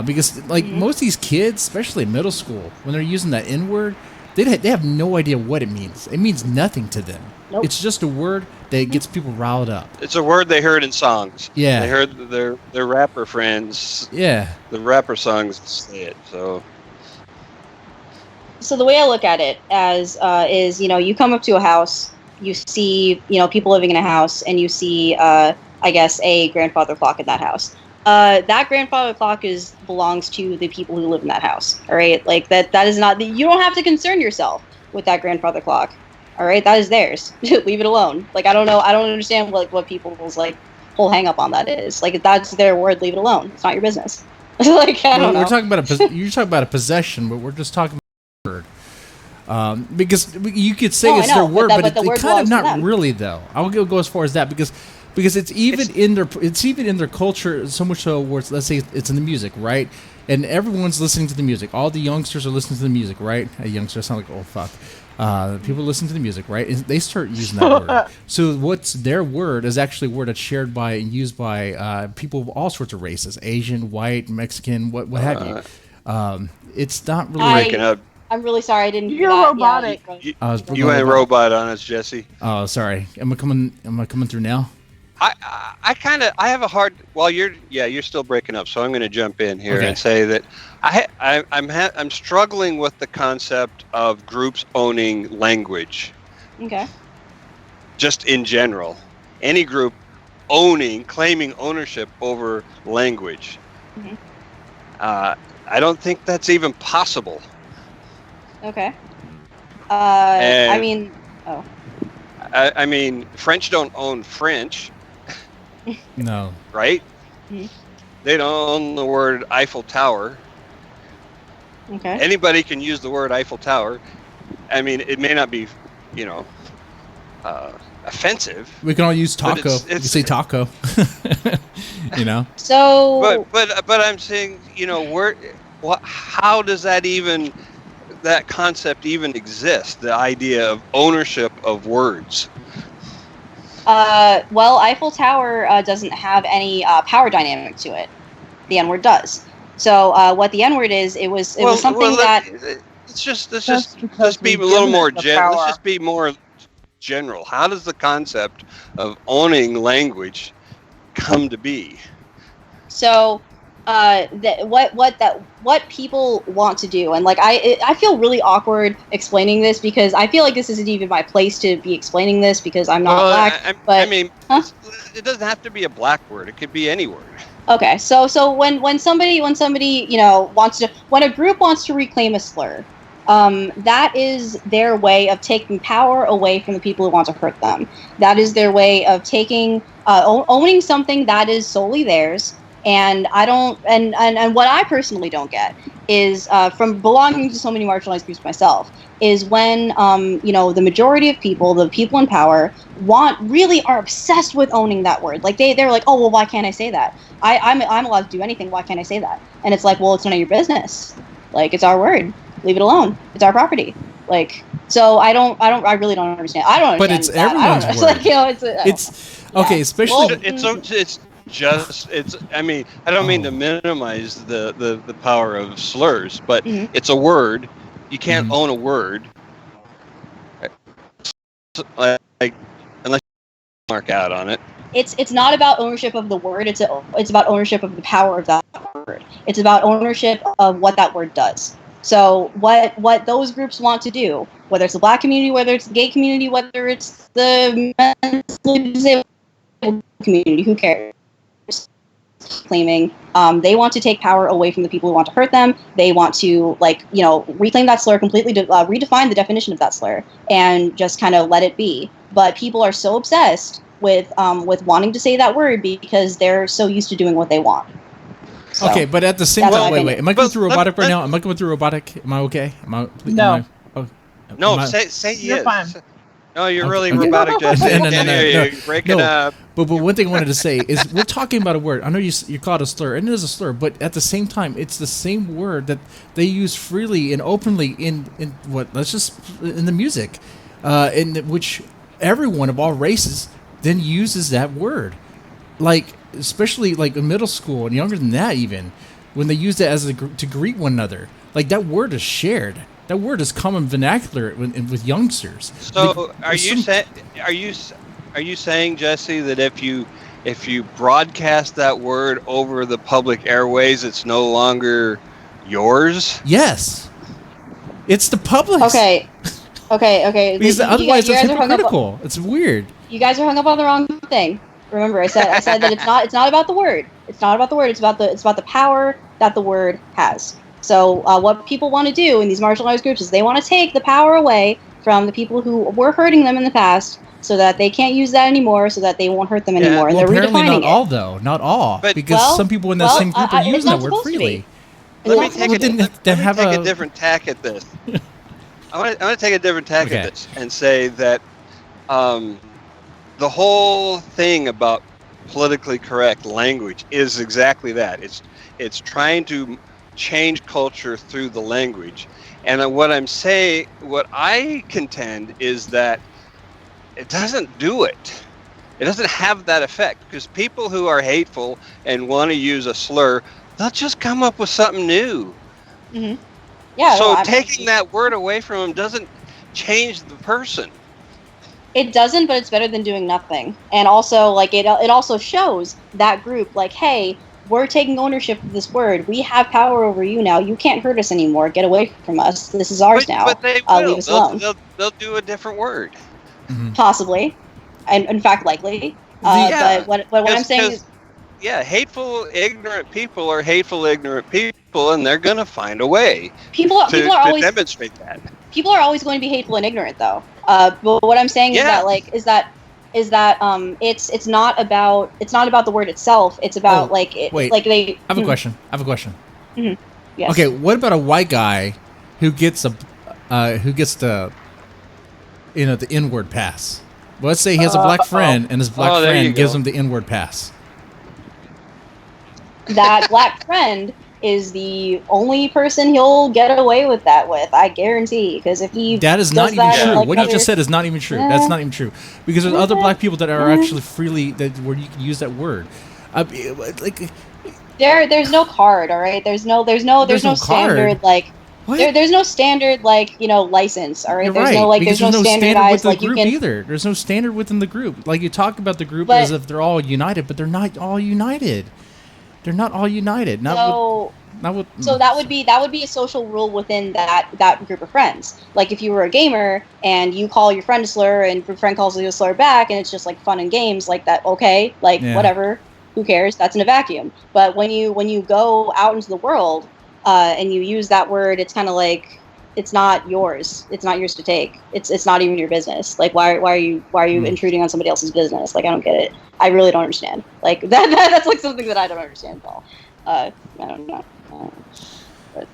S1: Because, like, most of these kids, especially in middle school, when they're using that N-word, they have no idea what it means. It means nothing to them. Nope. It's just a word that gets people riled up.
S2: It's a word they heard in songs.
S1: Yeah.
S2: They heard their rapper friends.
S1: Yeah.
S2: The rapper songs say it, so
S4: the way I look at it is, you know, you come up to a house, you see, you know, people living in a house, and you see, I guess, a grandfather clock in that house. That grandfather clock belongs to the people who live in that house. All right, like that is not. You don't have to concern yourself with that grandfather clock. All right, that is theirs. Leave it alone. Like, I don't know. I don't understand what people's like whole hang up on that is. Like, if that's their word, leave it alone. It's not your business. Like, I don't know.
S1: We're talking about you're talking about a possession, but we're just talking about a word. Because you could say it's their word, but it's kind of not really, though. I will go as far as that because it's even in their culture, so much so where let's say it's in the music, right? And everyone's listening to the music. All the youngsters are listening to the music, right? Youngsters sound like, oh fuck. People listen to the music, right? And they start using that word. So what's their word is actually a word that's shared by and used by people of all sorts of races: Asian, white, Mexican, what have you. It's not really
S2: breaking up.
S4: I'm really sorry, I didn't.
S3: You're robotic.
S2: You went robot on us, Jesse.
S1: Oh, sorry. Am I coming through now?
S2: I have a hard. Well, you're still breaking up, so I'm going to jump in here and say that I'm struggling with the concept of groups owning language.
S4: Okay.
S2: Just in general, any group claiming ownership over language. Mm-hmm. I don't think that's even possible.
S4: Okay. I
S2: mean, French don't own French.
S1: No.
S2: Right?
S4: Mm-hmm.
S2: They don't own the word Eiffel Tower.
S4: Okay.
S2: Anybody can use the word Eiffel Tower. I mean, it may not be, offensive.
S1: We can all use taco. You can say taco. You know.
S4: So.
S2: But I'm saying, how does that concept even exist? The idea of ownership of words.
S4: Well, Eiffel Tower doesn't have any power dynamic to it. The N-word does. So what the N-word is, it was something that.
S2: Let's just be a little more general. Let's just be more general. How does the concept of owning language come to be?
S4: So, what people want to do, and like I feel really awkward explaining this because I feel like this isn't even my place to be explaining this because I'm not black.
S2: It doesn't have to be a black word. It could be any word.
S4: Okay, so when somebody when a group wants to reclaim a slur, that is their way of taking power away from the people who want to hurt them. That is their way of taking owning something that is solely theirs And I don't, and what I personally don't get is from belonging to so many marginalized groups myself, is when the majority of people, the people in power, really are obsessed with owning that word. Like they're like, oh well, why can't I say that? I'm allowed to do anything. Why can't I say that? And it's like, well, it's none of your business. Like, it's our word. Leave it alone. It's our property. Like, so I really don't understand. I don't understand.
S1: But it's
S4: that.
S1: everyone's
S4: It's
S1: word.
S4: like,
S1: It's okay, especially.
S2: I mean, I don't mean to minimize the power of slurs, but it's a word. You can't own a word, like unless you mark out on it.
S4: It's not about ownership of the word. It's about ownership of the power of that word. It's about ownership of what that word does. So what those groups want to do, whether it's the Black community, whether it's the gay community, whether it's the mentally disabled community, who cares? Claiming they want to take power away from the people who want to hurt them. They want to reclaim that slur completely, redefine the definition of that slur, and just kind of let it be. But people are so obsessed with wanting to say that word because they're so used to doing what they want. So,
S1: okay, but at the same time, wait. Am I going through robotic right now? Am I going through robotic? Am I okay?
S3: No.
S2: No, say
S3: You're
S2: yes.
S3: fine.
S2: No, you're really robotic, Jesse.
S1: No.
S2: You're breaking up.
S1: But one thing I wanted to say is we're talking about a word. I know you call it a slur, and it is a slur, but at the same time, it's the same word that they use freely and openly in the music, in which everyone of all races then uses that word, like especially like in middle school and younger than that, even when they use it to greet one another. Like, that word is shared. That word is common vernacular with youngsters.
S2: So, are you saying, Jesse, that if you broadcast that word over the public airways, it's no longer yours?
S1: Yes, it's the public's.
S4: Okay.
S1: Because otherwise, it's hypocritical. It's weird.
S4: You guys are hung up on the wrong thing. Remember, I said that it's not about the word. It's not about the word. It's about the power that the word has. So what people want to do in these marginalized groups is they want to take the power away from the people who were hurting them in the past, so that they can't use that anymore, so that they won't hurt them anymore. And
S1: well,
S4: they're
S1: apparently
S4: redefining
S1: not all, though. Not all. Because some people in that same group are using that word freely.
S2: Let me take a different tack at this. I want to take a different tack at this and say that the whole thing about politically correct language is exactly that. It's trying to change culture through the language. And what I contend is that it doesn't do it. It doesn't have that effect, because people who are hateful and want to use a slur, they'll just come up with something new.
S4: Mm-hmm. Yeah.
S2: So taking that word away from them doesn't change the person.
S4: It doesn't, but it's better than doing nothing. And also, like, it also shows that group, like, hey, we're taking ownership of this word. We have power over you now. You can't hurt us anymore. Get away from us. This is ours now.
S2: But they will.
S4: Leave us alone.
S2: They'll do a different word.
S1: Mm-hmm.
S4: Possibly. And in fact, likely. But what I'm saying is...
S2: Yeah, hateful, ignorant people are hateful, ignorant people, and they're going to find a way to always demonstrate that.
S4: People are always going to be hateful and ignorant, though. But what I'm saying is that it's not about the word itself. It's about I
S1: have a question.
S4: Mm-hmm. Yes.
S1: Okay, what about a white guy who gets the N-word pass? Well, let's say he has a black friend, and his black friend gives him the N-word pass.
S4: That black friend is the only person he'll get away with that with, I guarantee. Because if he
S1: that is not even true. What you just said is not even true. That's not even true. Because there's other black people that are actually freely where you can use that word.
S4: There's no card, all right. There's no standard like. There's no standard license, all right. There's no standardized
S1: with the group either. There's no standard within the group. Like, you talk about the group as if they're all united, but they're not all united. They're not all united.
S4: So that would be a social rule within that group of friends. Like, if you were a gamer and you call your friend a slur and your friend calls you a slur back, and it's just like fun and games like that, okay, whatever, who cares? That's in a vacuum. But when you go out into the world and you use that word, it's kind of like it's not yours. It's not yours to take. It's not even your business. Like, why are you intruding on somebody else's business? Like, I don't get it. I really don't understand. Like that's like something that I don't understand at all. I don't know. But.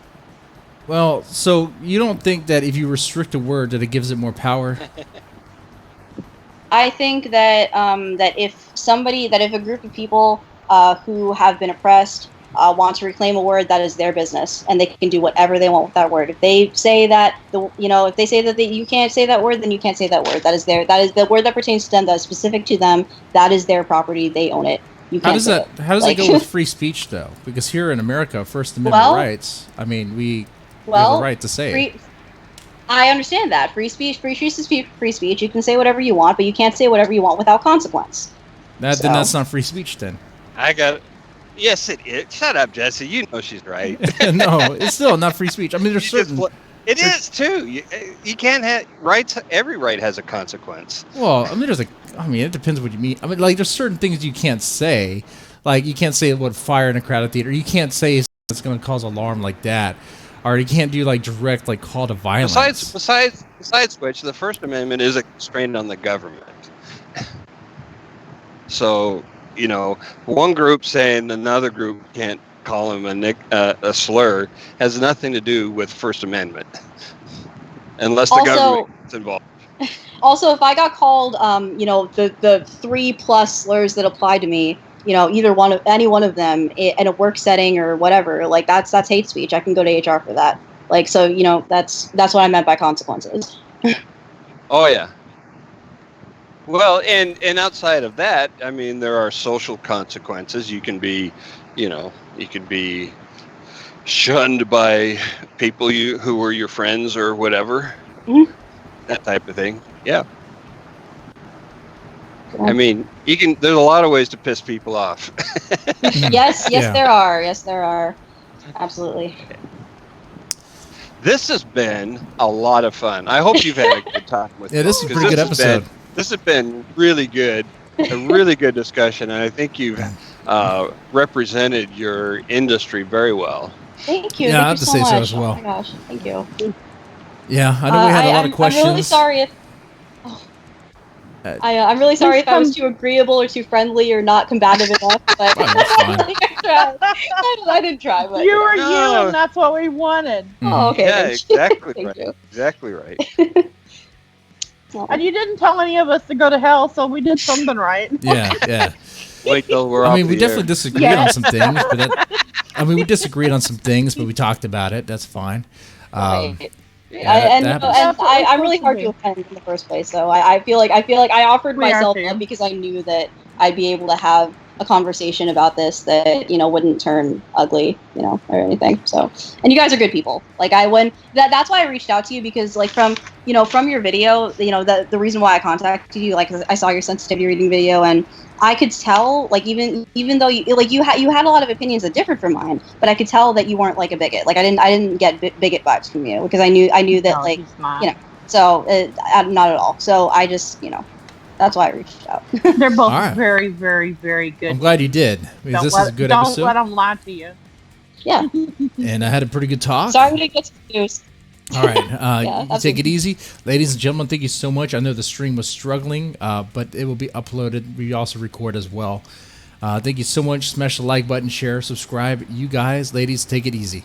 S1: Well, so you don't think that if you restrict a word that it gives it more power?
S4: I think that that if a group of people who have been oppressed want to reclaim a word, that is their business, and they can do whatever they want with that word. If they say that if they say that you can't say that word, then you can't say that word. That is the word that pertains to them. That is specific to them. That is their property. They own it. You can't say it.
S1: How does it go with free speech though? Because here in America, First Amendment rights. I mean, we have the right to say it.
S4: I understand that free speech is free speech. You can say whatever you want, but you can't say whatever you want without consequence.
S1: Then that's not free speech. Then
S2: I got it. Yes, it is. Shut up, Jesse. You know she's right.
S1: No, it's still not free speech. I mean, there's certain.
S2: It is too. You can't have rights. Every right has a consequence.
S1: Well, I mean, it depends what you mean. I mean, like, there's certain things you can't say. Like, you can't say what fire in a crowded theater. You can't say it's going to cause alarm like that, or you can't do like direct like call to violence.
S2: Besides which, the First Amendment is a constraint on the government. So, one group saying another group can't call him a slur has nothing to do with First Amendment, unless the government is involved.
S4: Also, if I got called, the 3+ slurs that apply to me, any one of them in a work setting or whatever, like that's hate speech. I can go to HR for that. Like, so that's what I meant by consequences.
S2: Oh yeah. Well, and outside of that, I mean, there are social consequences. You can be, you could be shunned by people who were your friends or whatever. Mm-hmm. That type of thing. Yeah. I mean, there's a lot of ways to piss people off.
S4: Yes, there are. Yes, there are. Absolutely.
S2: This has been a lot of fun. I hope you've had a good time with
S1: this is a pretty good episode.
S2: This has been really good, a really good discussion, and I think you've represented your industry very well.
S4: Thank you.
S1: Yeah,
S4: thank
S1: I have
S4: you
S1: to
S4: so
S1: say
S4: much.
S1: so as well.
S4: Oh my gosh, thank you.
S1: Yeah, I know we had a lot of questions.
S4: I'm really sorry if I'm really sorry if I was too agreeable or too friendly or not combative enough, but I didn't try. But
S3: you were you, and that's what we wanted.
S4: Oh, okay.
S2: Yeah, exactly right. Exactly right.
S3: And you didn't tell any of us to go to hell, so we did something right.
S1: Yeah.
S2: Wait till we're
S1: I mean, we definitely disagreed on some things, but we disagreed on some things, but we talked about it. That's fine.
S4: Right. I'm really hard to offend in the first place, so I feel like I offered myself up because I knew that I'd be able to have a conversation about this that wouldn't turn ugly, or anything. So, and you guys are good people. Like that's why I reached out to you, because like from your video, the reason why I contacted you, like I saw your sensitivity reading video, and I could tell, like even though you had a lot of opinions that differed from mine, but I could tell that you weren't like a bigot. Like I didn't get bigot vibes from you, because I knew that so not at all. So I just that's why I reached out.
S3: They're both very, very, very good.
S1: I'm glad you did. This is a good episode.
S3: Don't let them lie to you.
S4: Yeah.
S1: And I had a pretty good talk.
S4: Sorry to get confused.
S1: All right. You take it easy. Ladies and gentlemen, thank you so much. I know the stream was struggling, but it will be uploaded. We also record as well. Thank you so much. Smash the like button, share, subscribe. You guys, ladies, take it easy.